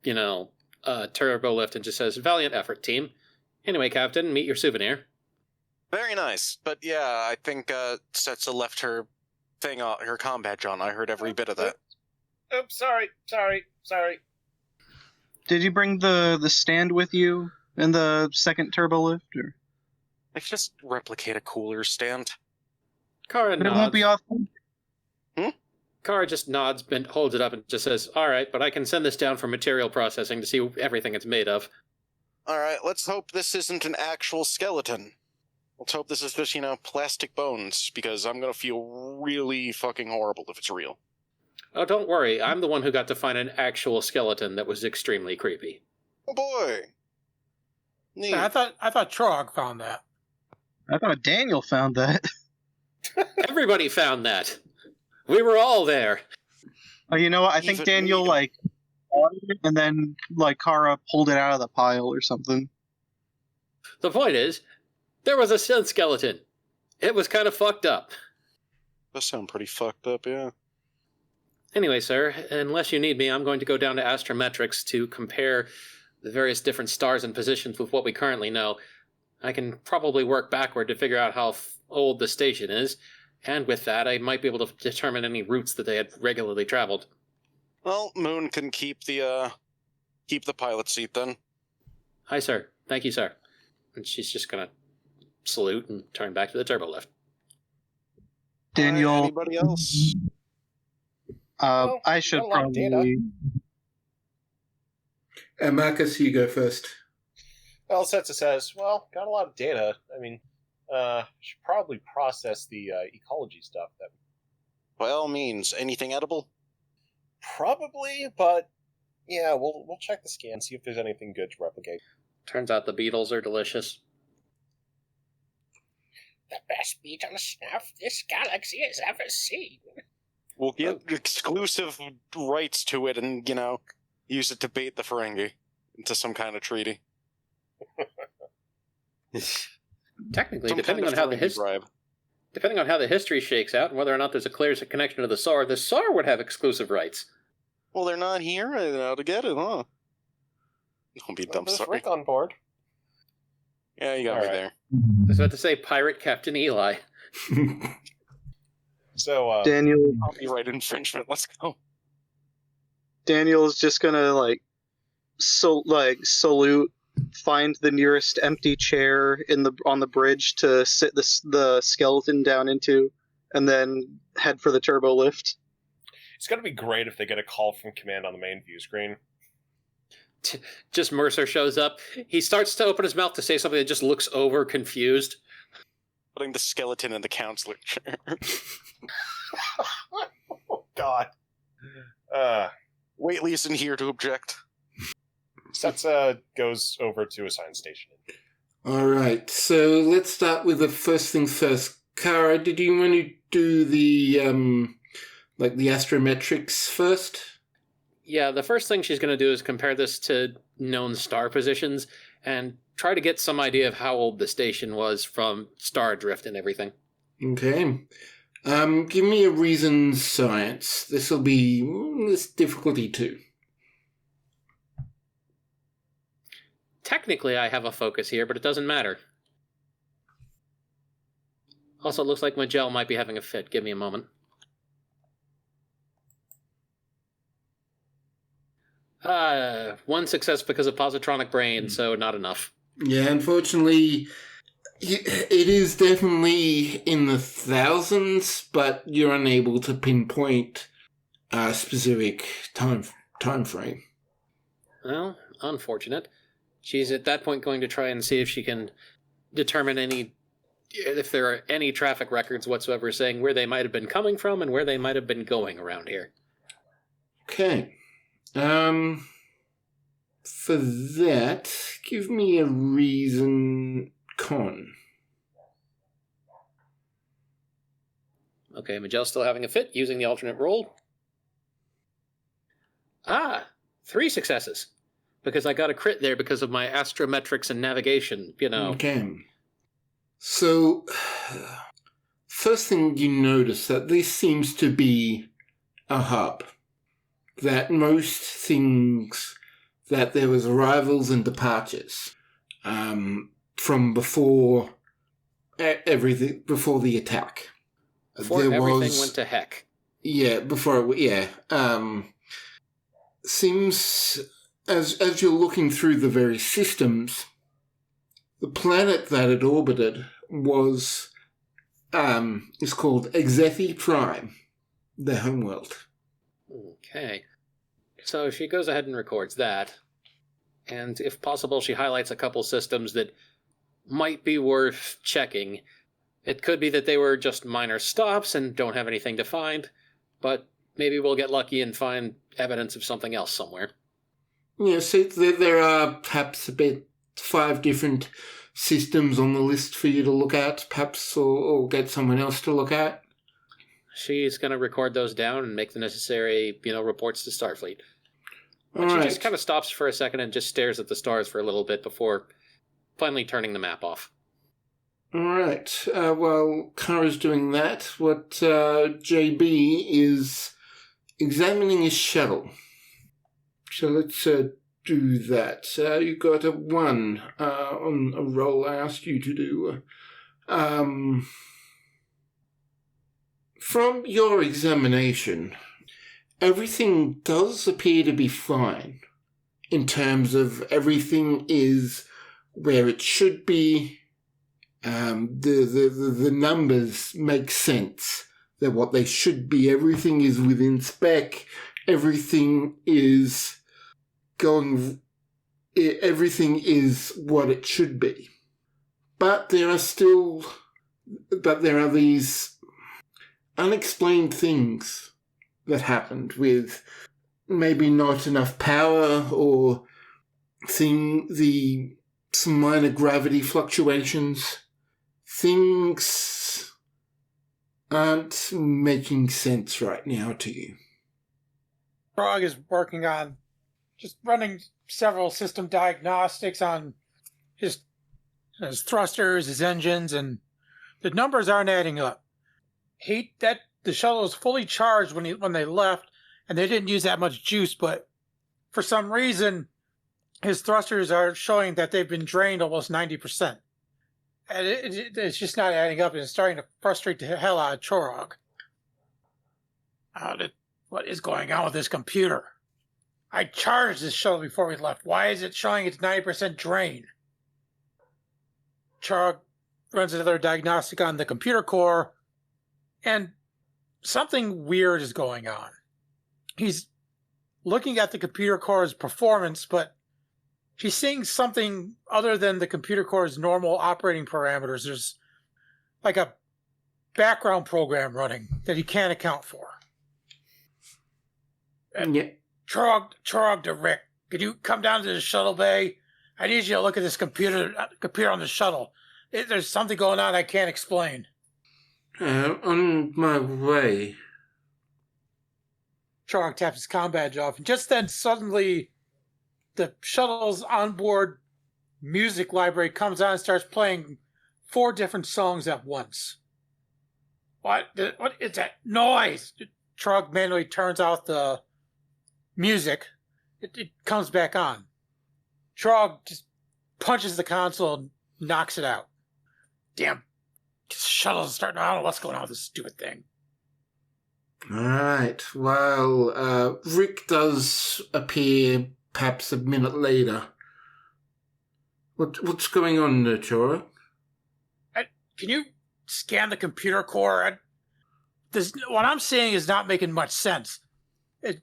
turbo lift and just says, "Valiant effort, team. Anyway, Captain, meet your souvenir." Very nice, but yeah, I think Setsa left her thing on, her comm badge on. I heard every bit of that. Oops, sorry. Did you bring the stand with you in the second turbo lift? Or? I just replicate a cooler stand. Kara But it nods. won't be off. Kara just nods, and holds it up, and just says, "All right, but I can send this down for material processing to see everything it's made of." All right, let's hope this isn't an actual skeleton. Let's hope this is just, plastic bones, because I'm gonna feel really fucking horrible if it's real. Oh, don't worry. I'm the one who got to find an actual skeleton that was extremely creepy. Oh boy. Neat. Yeah, I thought Trog found that. I thought Daniel found that. Everybody found that. We were all there. Oh, you know what? I think Even Daniel me. bought it, and then Kara pulled it out of the pile or something. The point is, there was a synth skeleton. It was kind of fucked up. That sound pretty fucked up, yeah. Anyway, sir, unless you need me, I'm going to go down to astrometrics to compare the various different stars and positions with what we currently know. I can probably work backward to figure out how old the station is, and with that, I might be able to determine any routes that they had regularly traveled. Well, Moon can keep the pilot seat then. Hi, sir. Thank you, sir. And she's just gonna salute and turn back to the turbo lift. Daniel. Anybody else? Well, I we should got a lot of data. probably. Marcus, you go first. Well, Setsa says, well, got a lot of data. I mean, should probably process the ecology stuff. That By all means, anything edible? probably, but yeah, we'll check the scan, see if there's anything good to replicate. Turns out the beetles are delicious. The best beetle snuff this galaxy has ever seen. We'll get exclusive rights to it and, use it to bait the Ferengi into some kind of treaty. Technically, Some depending kind on of how the Ferengi bribe. depending on how the history shakes out and whether or not there's a clear connection to the SAR would have exclusive rights. Well, they're not here now to get it, huh? Don't be dumb, There's sorry. Rick on board. Yeah, you got me Alright. there. I was about to say Pirate Captain Eli. So, Daniel Copyright infringement, let's go. Daniel's just gonna salute, find the nearest empty chair on the bridge to sit the skeleton down into, and then head for the turbo lift. it's going to be great if they get a call from command on the main view screen. Just Mercer shows up. He starts to open his mouth to say something that just looks over confused. Putting the skeleton in the counselor chair. Oh, God. Waitley's in here to object. Setsa goes over to a science station. All right, so let's start with the first things first. Kara, did you want to do the the astrometrics first? Yeah, the first thing she's going to do is compare this to known star positions and try to get some idea of how old the station was from star drift and everything. Okay. Give me a reason science. This will be this difficulty 2. Technically, I have a focus here, but it doesn't matter. Also, it looks like Magell might be having a fit. Give me a moment. One success because of positronic brain, so not enough. Yeah, unfortunately, it is definitely in the thousands, but you're unable to pinpoint a specific time frame. Well, unfortunate. She's at that point going to try and see if she can determine if there are any traffic records whatsoever saying where they might have been coming from and where they might have been going around here. Okay. For that, give me a reason con. Okay, Magell's still having a fit, using the alternate roll. 3 successes. Because I got a crit there because of my astrometrics and navigation, Okay. So, first thing you notice that this seems to be a hub. That most things, that there was arrivals and departures from before everything, before the attack. Before everything went to heck. Yeah, seems, as you're looking through the various systems, the planet that it orbited is called Exethi Prime, their homeworld. Okay. So she goes ahead and records that. And if possible, she highlights a couple systems that might be worth checking. It could be that they were just minor stops and don't have anything to find, but maybe we'll get lucky and find evidence of something else somewhere. Yeah, so there are perhaps about 5 different systems on the list for you to look at, perhaps, or get someone else to look at. She's going to record those down and make the necessary, reports to Starfleet. All She right. just kind of stops for a second and just stares at the stars for a little bit before finally turning the map off. All right. While Kara's doing that, what JB is examining his shuttle. So let's do that. You got a 1 on a roll I asked you to do. From your examination, everything does appear to be fine. In terms of everything is where it should be. The numbers make sense. They're what they should be. Everything is within spec. Everything is everything is what it should be. But there are these unexplained things that happened with maybe not enough power or some minor gravity fluctuations. Things aren't making sense right now to you. Frog is working on just running several system diagnostics on his thrusters, his engines, and the numbers aren't adding up. The shuttle was fully charged when they left, and they didn't use that much juice, but for some reason, his thrusters are showing that they've been drained almost 90%. And it's just not adding up, and it's starting to frustrate the hell out of Chorog. What is going on with this computer? I charged this shuttle before we left. Why is it showing it's 90% drain? Chorog runs another diagnostic on the computer core, and something weird is going on. He's looking at the computer core's performance, but he's seeing something other than the computer core's normal operating parameters. There's like a background program running that he can't account for. And Yeah. Chorog to Rick, could you come down to the shuttle bay? I need you to look at this computer on the shuttle. There's something going on I can't explain. On my way. Chorog taps his comm badge off, and just then suddenly the shuttle's onboard music library comes on and starts playing 4 different songs at once. What is that noise? Chorog manually turns out the music. It comes back on. Chorog just punches the console and knocks it out. Damn, this shuttle's starting. I don't know what's going on with this stupid thing. Alright, well, Rick does appear perhaps a minute later. What's going on there, Chora? Can you scan the computer core? What I'm seeing is not making much sense.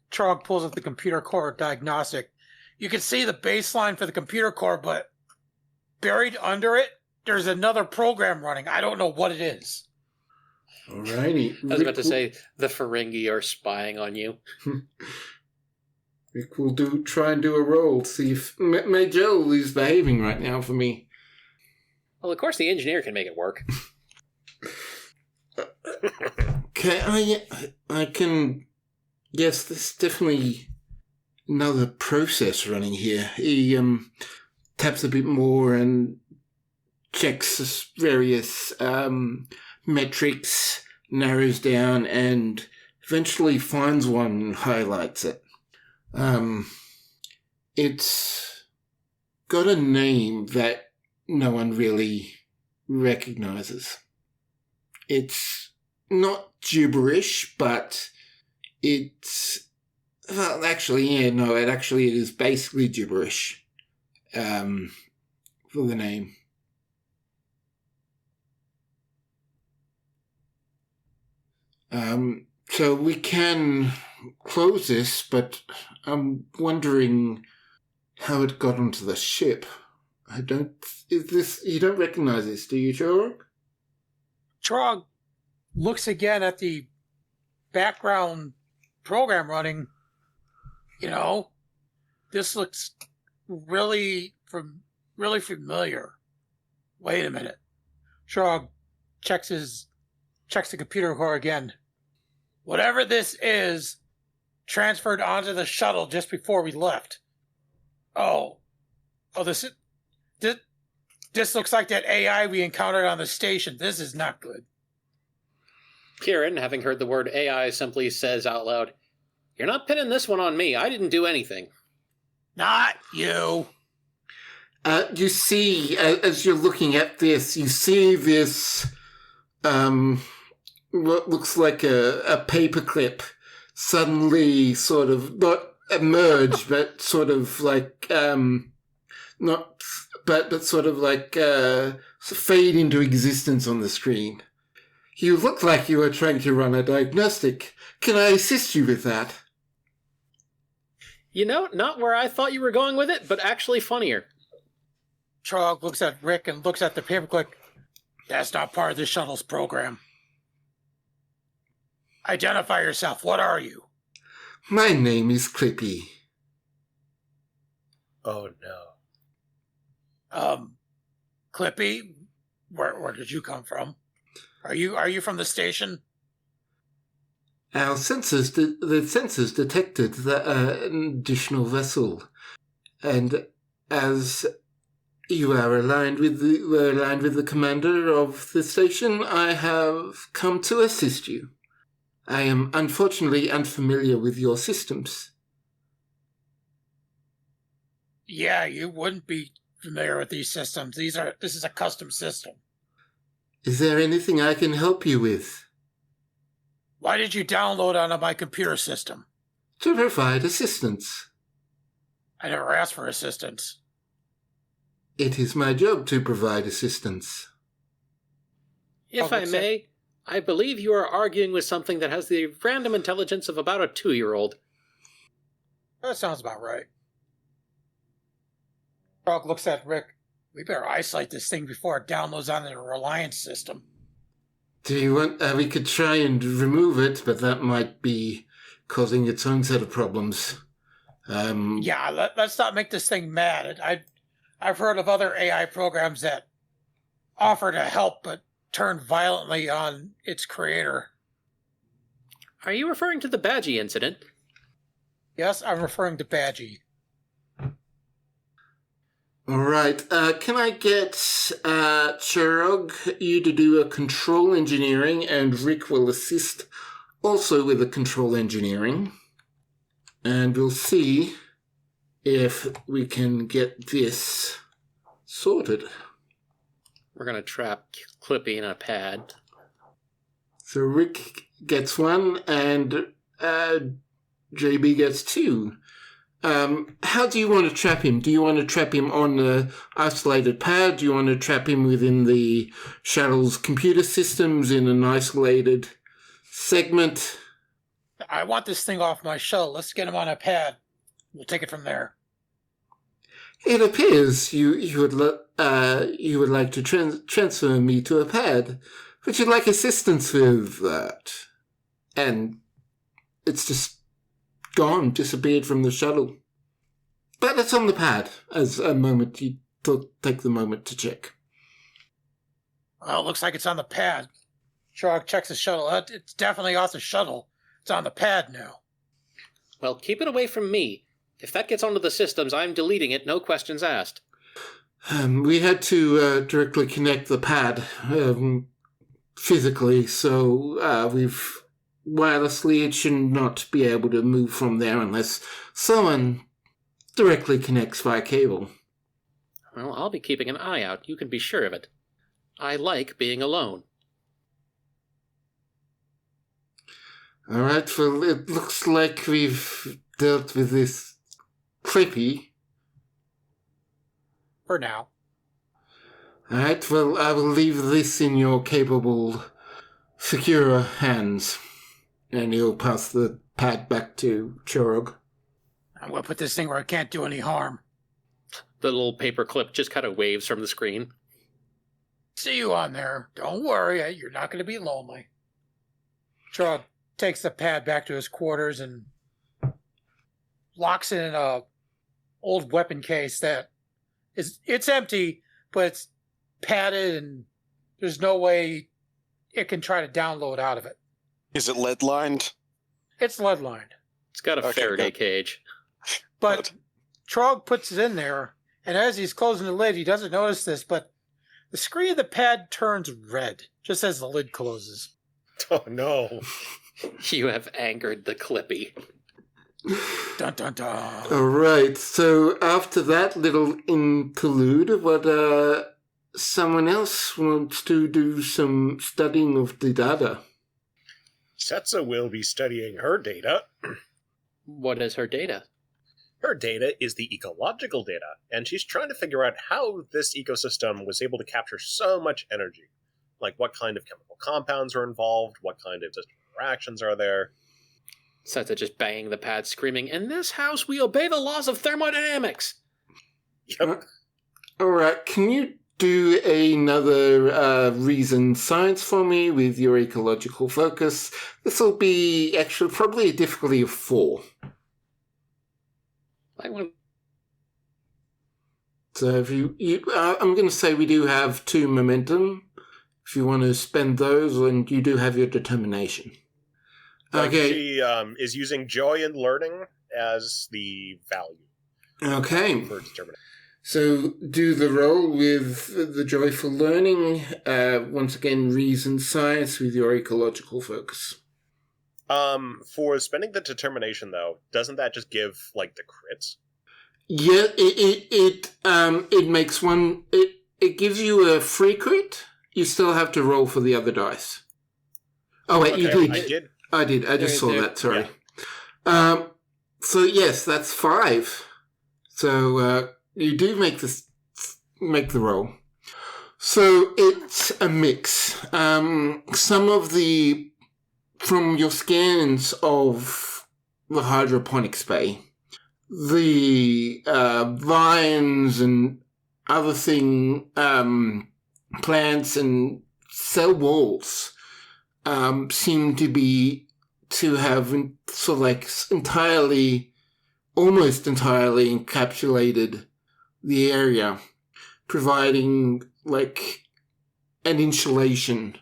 Chorog pulls up the computer core diagnostic. You can see the baseline for the computer core, but buried under it, there's another program running. I don't know what it is. Alrighty. I was about to say, the Ferengi are spying on you. Rick will try and do a roll, see if Majel is behaving right now for me. Well, of course the engineer can make it work. Okay, I can... Yes, there's definitely another process running here. He taps a bit more and checks various metrics, narrows down, and eventually finds one and highlights it. It's got a name that no one really recognizes. It's not gibberish, but it's... Well, actually, yeah, no, it is basically gibberish for the name. So we can close this, but I'm wondering how it got onto the ship. You don't recognize this, do you, Chorog? Chorog looks again at the background program running. You know, this looks really familiar. Wait a minute. Chorog checks the computer core again. Whatever this is, transferred onto the shuttle just before we left. Oh, this looks like that AI we encountered on the station. This is not good. Kieran, having heard the word AI, simply says out loud, "You're not pinning this one on me. I didn't do anything." Not you. You see, as you're looking at this, you see this, what looks like a paperclip suddenly sort of, not emerge, but sort of like, but sort of like, fade into existence on the screen. You look like you are trying to run a diagnostic. Can I assist you with that? You know, not where I thought you were going with it, but actually funnier. Trog looks at Rick and looks at the paperclip. That's not part of the shuttle's program. Identify yourself. What are you? My name is Clippy. Oh no. Clippy, where did you come from? Are you from the station? Our sensors, the sensors detected an additional vessel, and as you are aligned with the commander of the station, I have come to assist you. I am unfortunately unfamiliar with your systems. Yeah, you wouldn't be familiar with these systems. This is a custom system. Is there anything I can help you with? Why did you download onto my computer system? To provide assistance. I never asked for assistance. It is my job to provide assistance. If I may, I believe you are arguing with something that has the random intelligence of about a 2-year-old. That sounds about right. Frog looks at Rick. We better isolate this thing before it downloads onto the Reliant system. Do you want... we could try and remove it, but that might be causing its own set of problems. Yeah, let's not make this thing mad. I've heard of other AI programs that offer to help, but turn violently on its creator. Are you referring to the Badgie incident? Yes, I'm referring to Badgie. All right. Can I get Chirog, you to do a control engineering, and Rick will assist also with the control engineering. And we'll see if we can get this sorted. We're going to trap Clippy in a pad. So Rick gets one, and JB gets two. How do you want to trap him? Do you want to trap him on an isolated pad? Do you want to trap him within the shuttle's computer systems in an isolated segment? I want this thing off my shuttle. Let's get him on a pad. We'll take it from there. It appears you would like to transfer me to a pad. Would you like assistance with that? And it's just gone, disappeared from the shuttle. But it's on the pad, as a moment you take the moment to check. Well, it looks like it's on the pad. Shark checks the shuttle. It's definitely off the shuttle. It's on the pad now. Well, keep it away from me. If that gets onto the systems, I'm deleting it, no questions asked. We had to directly connect the pad physically, so we've... wirelessly, it should not be able to move from there unless someone directly connects via cable. Well, I'll be keeping an eye out, you can be sure of it. I like being alone. All right, well, it looks like we've dealt with this Clippy. For now. All right, well, I will leave this in your capable, secure hands. And he'll pass the pad back to Chorog. I'm going to put this thing where it can't do any harm. The little paper clip just kind of waves from the screen. See you on there. Don't worry, you're not going to be lonely. Chorog takes the pad back to his quarters and locks it in a old weapon case that it's empty, but it's padded and there's no way it can try to download out of it. Is it lead lined? It's lead lined. It's got a Faraday cage. But Trog puts it in there, and as he's closing the lid, he doesn't notice this, but the screen of the pad turns red just as the lid closes. Oh no. You have angered the Clippy. Dun dun dun. All right, so after that little interlude, what someone else wants to do some studying of the data. Setsa will be studying her data. What is her data? Her data is the ecological data, and she's trying to figure out how this ecosystem was able to capture so much energy. like what kind of chemical compounds are involved, what kind of interactions are there. Seta just banging the pad, screaming, "In this house, we obey the laws of thermodynamics!" Yep. All right, can you do another reason science for me with your ecological focus? This will be actually probably a difficulty of 4. I want. So if I'm going to say we do have 2 momentum. If you want to spend those, and you do have your determination. Okay. She is using joy in learning as the value. Okay. For determination. So do the roll with the joyful learning. Once again, reason science with your ecological focus. For spending the determination though, doesn't that just give like the crits? Yeah, it makes one. It gives you a free crit. You still have to roll for the other dice. Oh wait, Okay, you did. I did. I did. I just saw There. that. Sorry. Yeah. So yes, that's 5. So you do make the roll. So it's a mix. Some of the from your scans of the hydroponics bay, the vines and other plants and cell walls seem to have sort of like almost entirely encapsulated the area, providing like an insulation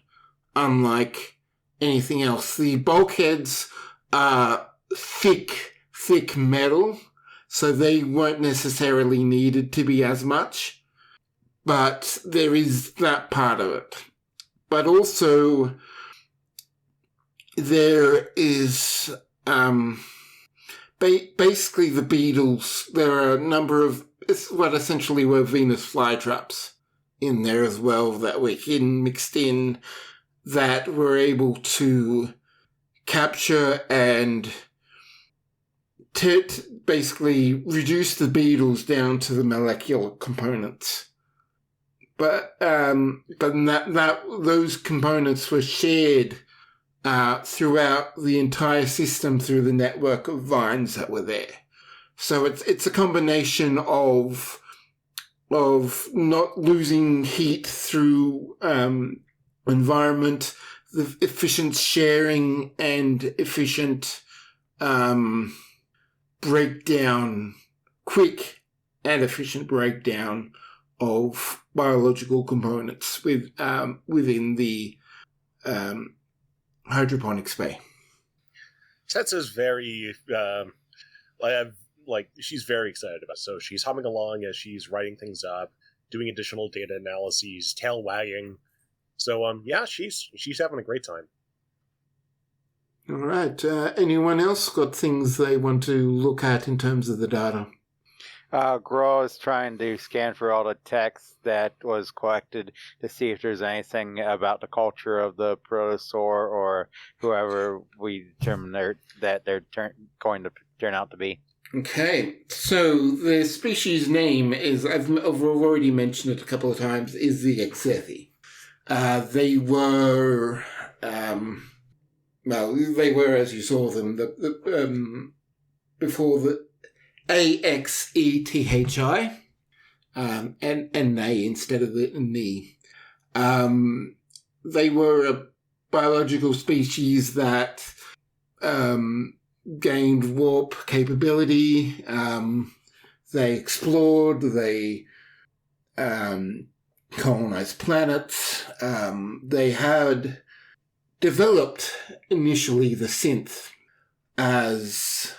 unlike anything else. The bulkheads are thick metal, so they weren't necessarily needed to be as much, but there is that part of it. But also, there is basically the beetles. There are a number of what essentially were Venus flytraps in there as well that were mixed in, that were able to capture and basically reduce the beetles down to the molecular components. But those components were shared throughout the entire system through the network of vines that were there. So it's a combination of not losing heat through environment, the efficient sharing and efficient breakdown, quick and efficient breakdown of biological components within the hydroponics bay. Setsa's very she's very excited about it. So she's humming along as she's writing things up, doing additional data analyses, tail wagging. So yeah, she's having a great time. All right. Anyone else got things they want to look at in terms of the data? Grow is trying to scan for all the text that was collected to see if there's anything about the culture of the protosaur or whoever we determine they're going to turn out to be. Okay, so the species name is, I've already mentioned it a couple of times, is the Exethi. They were, they were, as you saw them, before the AXETHI, and NA instead of the NE. They were a biological species that gained warp capability. They explored, they colonized planets. They had developed initially the synth as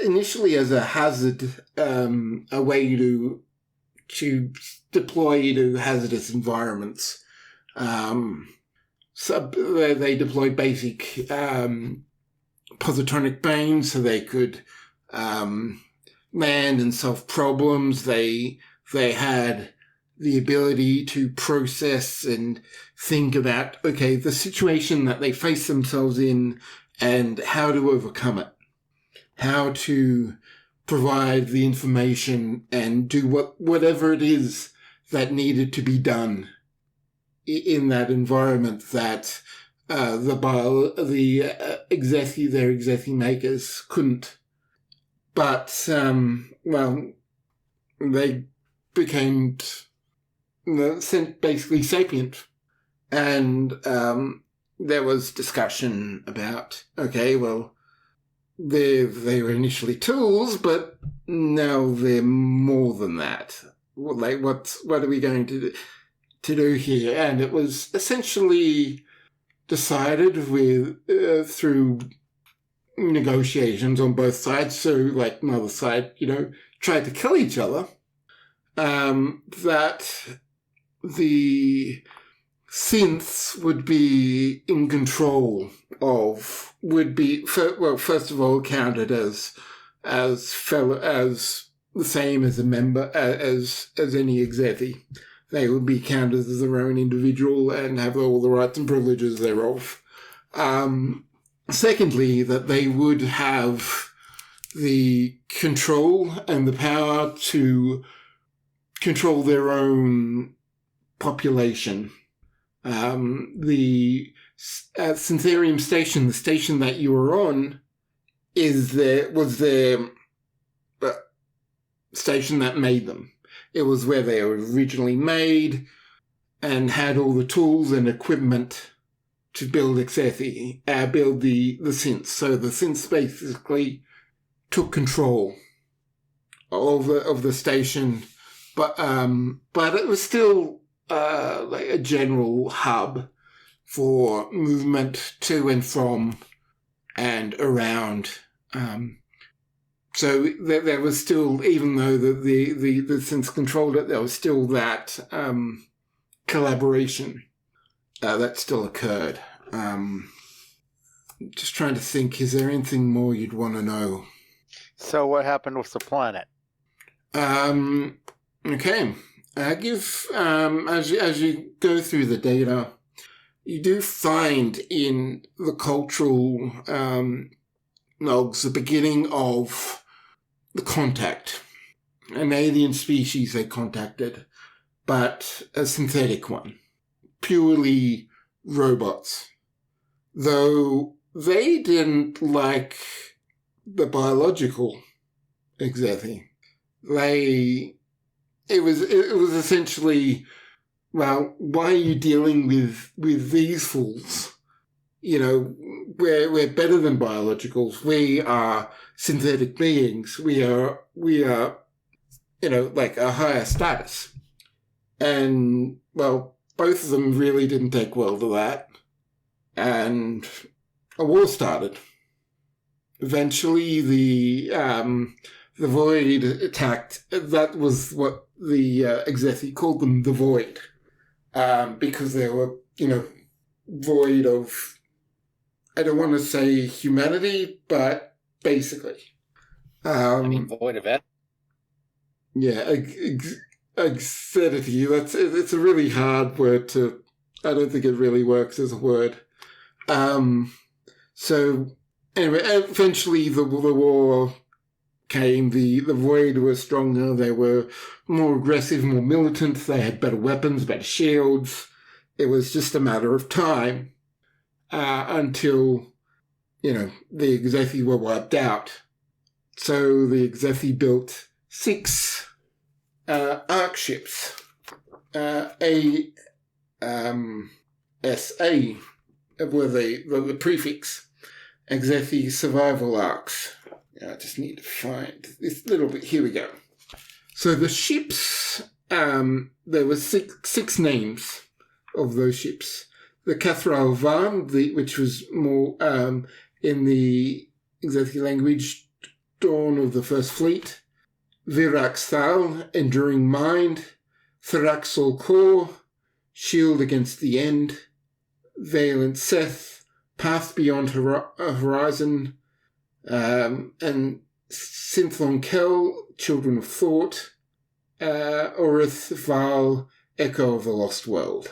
initially as a hazard, a way to deploy to hazardous environments. So they deployed basic positronic brains so they could man and solve problems. They had the ability to process and think about, okay, the situation that they face themselves in and how to overcome it, how to provide the information and do whatever it is that needed to be done in that environment that their Exethi makers couldn't. But, they became basically sapient. And there was discussion about, okay, well, they were initially tools, but now they're more than that. Like, what are we going to do here? And it was essentially decided through negotiations on both sides. So, like, neither side, tried to kill each other. That the synths would be in control of, first of all, counted as the same as a member, as any Exethi. They would be counted as their own individual and have all the rights and privileges thereof. Secondly, that they would have the control and the power to control their own population. The Syntherium station, the station that you were on, was their station that made them. It was where they were originally made and had all the tools and equipment to build build the synths. So the synths basically took control of the station, but it was still like a general hub for movement to and from and around. So there was still, even though the synths controlled it, there was still that collaboration that still occurred. Just trying to think, is there anything more you'd want to know? So what happened with the planet? Okay. As you go through the data, you do find in the cultural logs the beginning of the contact. An alien species they contacted, but a synthetic one. Purely robots. Though they didn't like the biological Exethi. It was essentially, well, why are you dealing with these fools? We're better than biologicals. We are synthetic beings. We are like a higher status. And, well, both of them really didn't take well to that. And a war started. Eventually, the Void attacked. That was what the Exethi called them, the Void. Because they were, void of, I don't want to say humanity, but basically. Void of it. Yeah, Exethi. It's a really hard word to, I don't think it really works as a word. So, anyway, eventually the war came. The Void were stronger. They were more aggressive, more militant. They had better weapons, better shields. It was just a matter of time until, the Exethi were wiped out. So the Exethi built 6 arc ships. SA were the prefix. Exethi survival arcs. I just need to find this little bit. Here we go. So the ships, there were six names of those ships. The Cathral Van, which was more in the Exethi language, Dawn of the First Fleet. Virax Thal, Enduring Mind. Thraxol Core, Shield Against the End. Valent Seth, Path Beyond Horizon. And Synthon Kel, Children of Thought. Orith Val, Echo of the Lost World.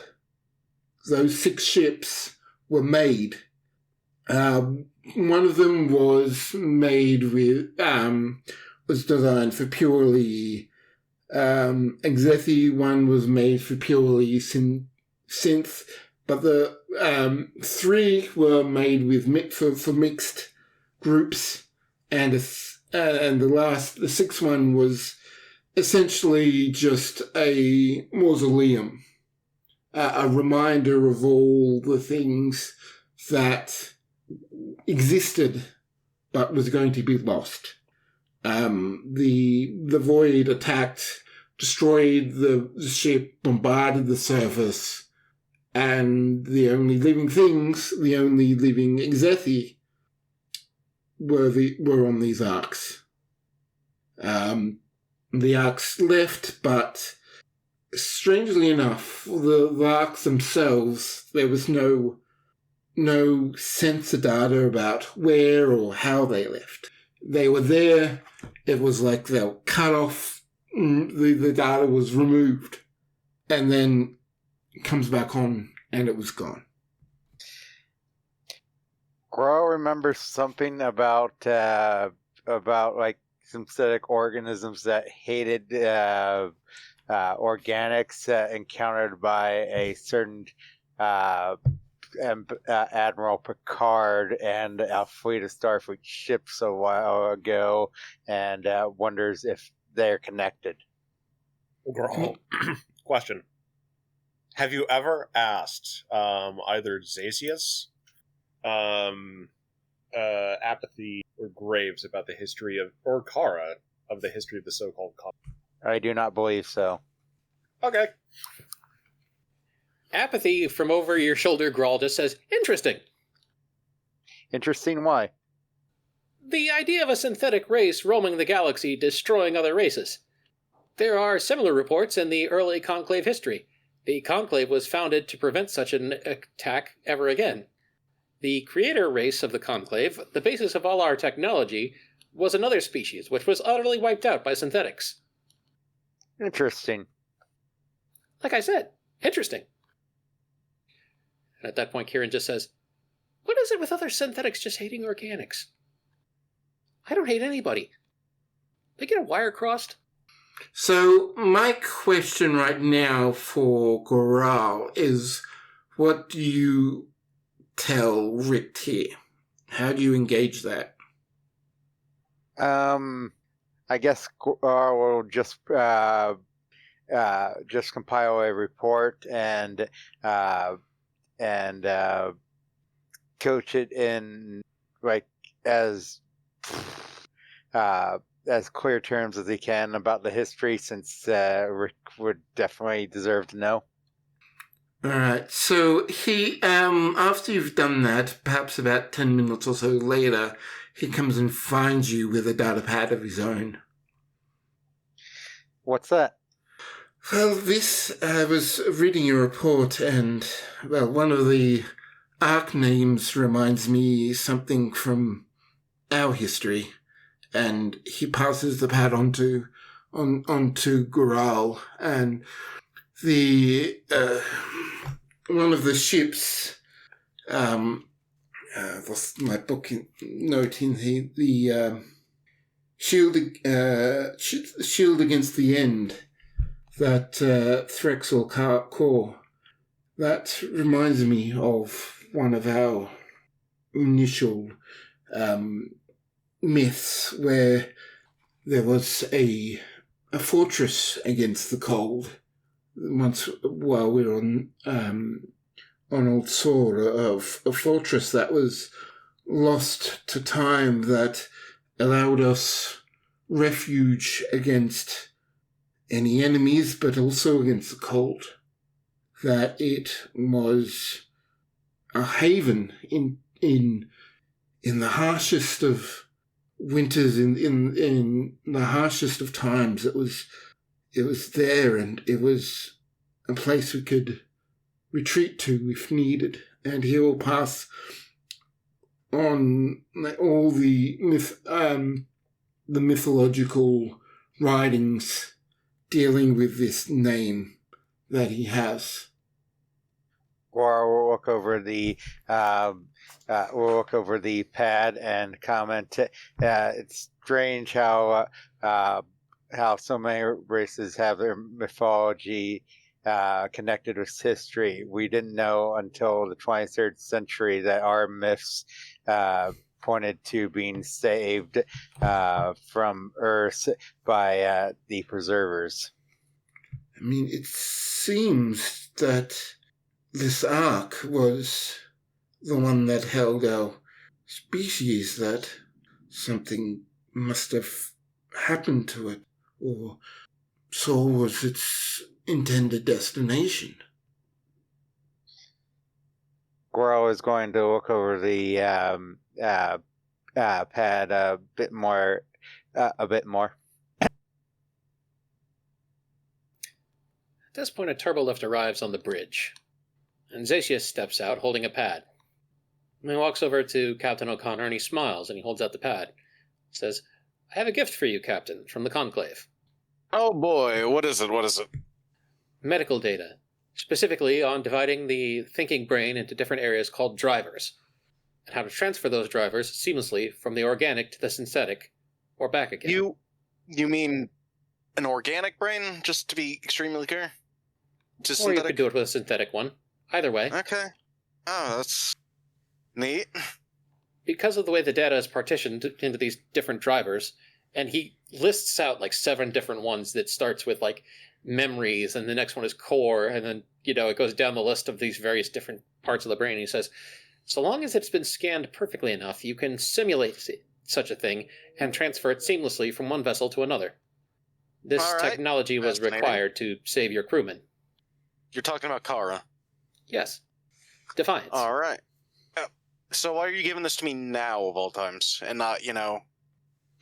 Those 6 ships were made. One of them was made with, was designed for purely Exethi one was made for purely synth, but the 3 were made with for mixed groups, and the 6th one was essentially just a mausoleum, a reminder of all the things that existed but was going to be lost. The void attacked, destroyed the ship, bombarded the surface, and the only living things, the only living Exethi, were on these arcs. The arcs left, but strangely enough, the arcs themselves, there was no sensor data about where or how they left. They were there. It was like they were cut off. The data was removed, and then it comes back on, and it was gone. Grow remembers something about like synthetic organisms that hated organics encountered by a certain Admiral Picard and a fleet of Starfleet ships a while ago, and wonders if they're connected. Question. Have you ever asked either Zasius, Apathy, or Graves about the history of, or Kara, of the history of the so-called Kara? I do not believe so. Okay. Apathy from over your shoulder, Grawl, just says, interesting. Interesting, why? The idea of a synthetic race roaming the galaxy, destroying other races. There are similar reports in the early Conclave history. The Conclave was founded to prevent such an attack ever again. The creator race of the Conclave, the basis of all our technology, was another species which was utterly wiped out by synthetics. Interesting. Like I said, interesting. And at that point, Kieran just says, what is it with other synthetics just hating organics? I don't hate anybody. They get a wire crossed. So my question right now for Goral is, what do you tell Ryk'Tyr? How do you engage that? I guess we'll just compile a report and coach it in like as clear terms as he can about the history, since Rick would definitely deserve to know. Alright, so he, after you've done that, perhaps about 10 minutes or so later, he comes and finds you with a data pad of his own. What's that? Well, this, I was reading your report, and, well, one of the arc names reminds me something from our history, and he passes the pad onto Goral, and the one of the ships, lost my book note in the shield against the end, that Threxel core, that reminds me of one of our initial myths, where there was a fortress against the cold. Once, while we were on Old Sora, a fortress that was lost to time, that allowed us refuge against any enemies, but also against the cold. That it was a haven in the harshest of winters, in the harshest of times. It was there, and it was a place we could retreat to if needed. And he will pass on all the mythological writings dealing with this name that he has. Or we'll look over the pad and comment. It's strange how how so many races have their mythology connected with history. We didn't know until the 23rd century that our myths pointed to being saved from Earth by the preservers. I mean, it seems that this ark was the one that held our species, that something must have happened to it, or so was its intended destination. Goro is going to look over the pad a bit more. At this point, a turbolift arrives on the bridge, and Zacius steps out holding a pad. And he walks over to Captain O'Connor and he smiles and he holds out the pad. He says, "I have a gift for you, Captain, from the Conclave." Oh boy, what is it? What is it? Medical data, specifically on dividing the thinking brain into different areas called drivers, and how to transfer those drivers seamlessly from the organic to the synthetic, or back again. You mean an organic brain, just to be extremely clear? To Or you synthetic? could do it with a synthetic one. Either way. Okay. Oh, that's neat. Because of the way the data is partitioned into these different drivers, and he lists out like 7 different ones that starts with like memories, and the next one is core, and then, it goes down the list of these various different parts of the brain. And he says, so long as it's been scanned perfectly enough, you can simulate such a thing and transfer it seamlessly from one vessel to another. This All right. technology was Fascinating. required to save your crewmen. You're talking about Kara. Yes. Defiance. All right. So why are you giving this to me now, of all times, and not,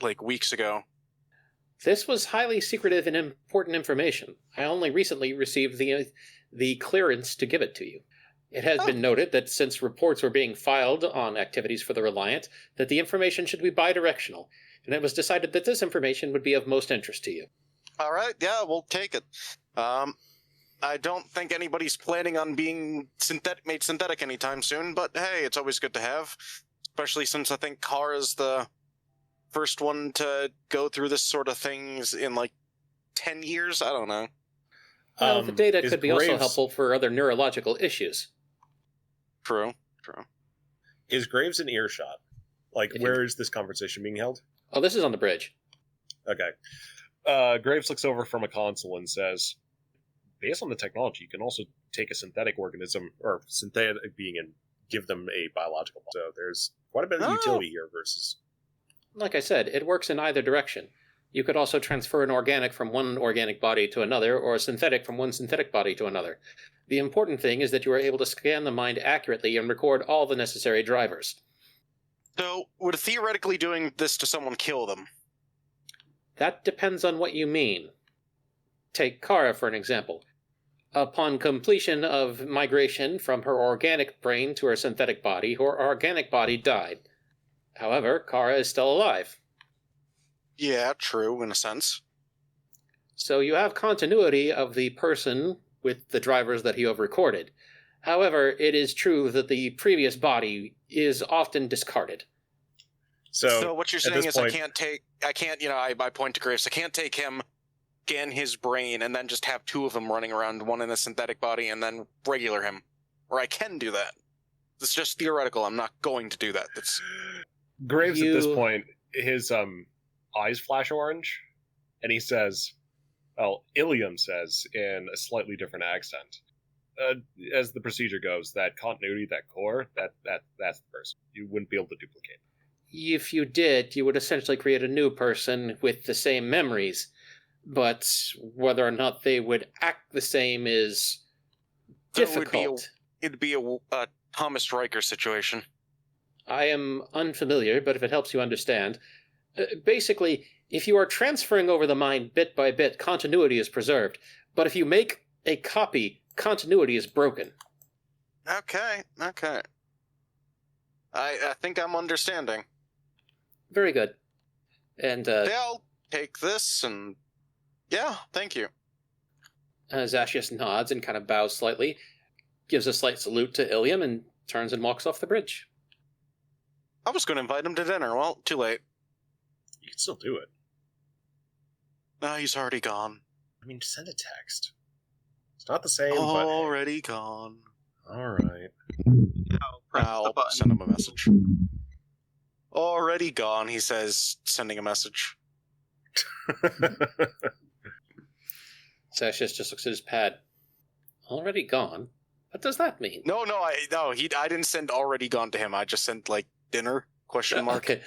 like weeks ago? This was highly secretive and important information. I only recently received the clearance to give it to you. It has been noted that since reports were being filed on activities for the Reliant, that the information should be bidirectional, and it was decided that this information would be of most interest to you. All right, yeah, we'll take it. I don't think anybody's planning on being made synthetic anytime soon, but hey, it's always good to have, especially since I think Kara's the first one to go through this sort of things in like 10 years. I don't know. Well, the data is could be also Graves- helpful for other neurological issues. True. Is Graves in earshot? Like, If where is this conversation being held? Oh, this is on the bridge. Okay. Graves looks over from a console and says, based on the technology, you can also take a synthetic organism, or synthetic being, and give them a biological body. So there's quite a bit of utility here versus... Like I said, it works in either direction. You could also transfer an organic from one organic body to another, or a synthetic from one synthetic body to another. The important thing is that you are able to scan the mind accurately and record all the necessary drivers. So, would theoretically doing this to someone kill them? That depends on what you mean. Take Kara for an example. Upon completion of migration from her organic brain to her synthetic body, her organic body died. However, Kara is still alive. Yeah, true, in a sense. So you have continuity of the person with the drivers that you have recorded. However, it is true that the previous body is often discarded. So what you're at saying this is point- I can't, I point to Graves, I can't take him, scan his brain, and then just have 2 of them running around, one in a synthetic body, and then regular him. Or I can do that. It's just theoretical, I'm not going to do that. That's... Graves, at this You- point, his eyes flash orange, and he says, well, Ilium says in a slightly different accent, as the procedure goes, that continuity, that core, that's the person. You wouldn't be able to duplicate. If you did, you would essentially create a new person with the same memories. But whether or not they would act the same is difficult. It'd be a Thomas Riker situation. I am unfamiliar, but if it helps you understand, basically, if you are transferring over the mind bit by bit, continuity is preserved. But if you make a copy, continuity is broken. Okay. I think I'm understanding. Very good. And Yeah, I'll take this, and yeah, thank you. Zashius nods and kind of bows slightly, gives a slight salute to Ilium, and turns and walks off the bridge. I was going to invite him to dinner. Well, too late. You can still do it. No, he's already gone. I mean, send a text. It's not the same, Already gone. but all right. Press the I'll button. send him a message. Already gone, he says, sending a message. Sasha just looks at his pad. Already gone? What does that mean? No, I didn't send already gone to him. I just sent like dinner ? Okay.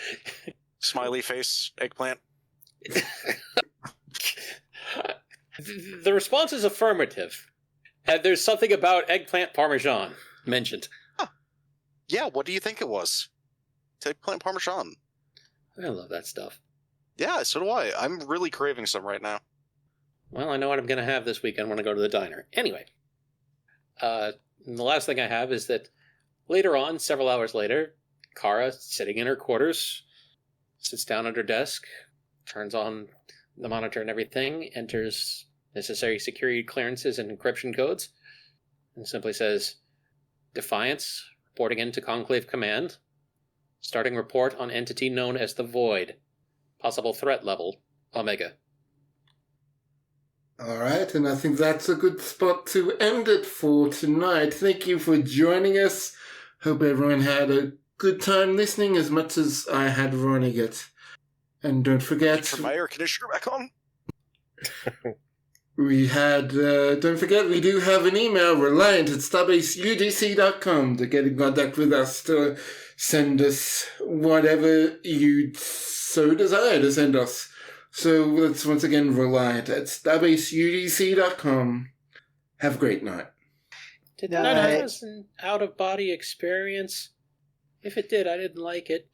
Smiley face eggplant. The response is affirmative. And there's something about eggplant parmesan mentioned. Yeah, what do you think it was? It's eggplant parmesan. I love that stuff. Yeah, so do I. I'm really craving some right now. Well, I know what I'm going to have this weekend when I go to the diner. Anyway, the last thing I have is that later on, several hours later, Kara, sitting in her quarters, sits down at her desk, turns on the monitor and everything, enters necessary security clearances and encryption codes, and simply says, Defiance, reporting into Conclave Command. Starting report on entity known as the Void. Possible threat level, Omega. Alright, and I think that's a good spot to end it for tonight. Thank you for joining us. Hope everyone had a good time listening as much as I had running it. And don't forget... Turn my air conditioner back on? don't forget, we do have an email, Reliant at starbaseudc.com, to get in contact with us, to send us whatever you so desire to send us. So that's once again Reliant at starbaseudc.com. Have a great night. Did that have an out-of-body experience? If it did, I didn't like it.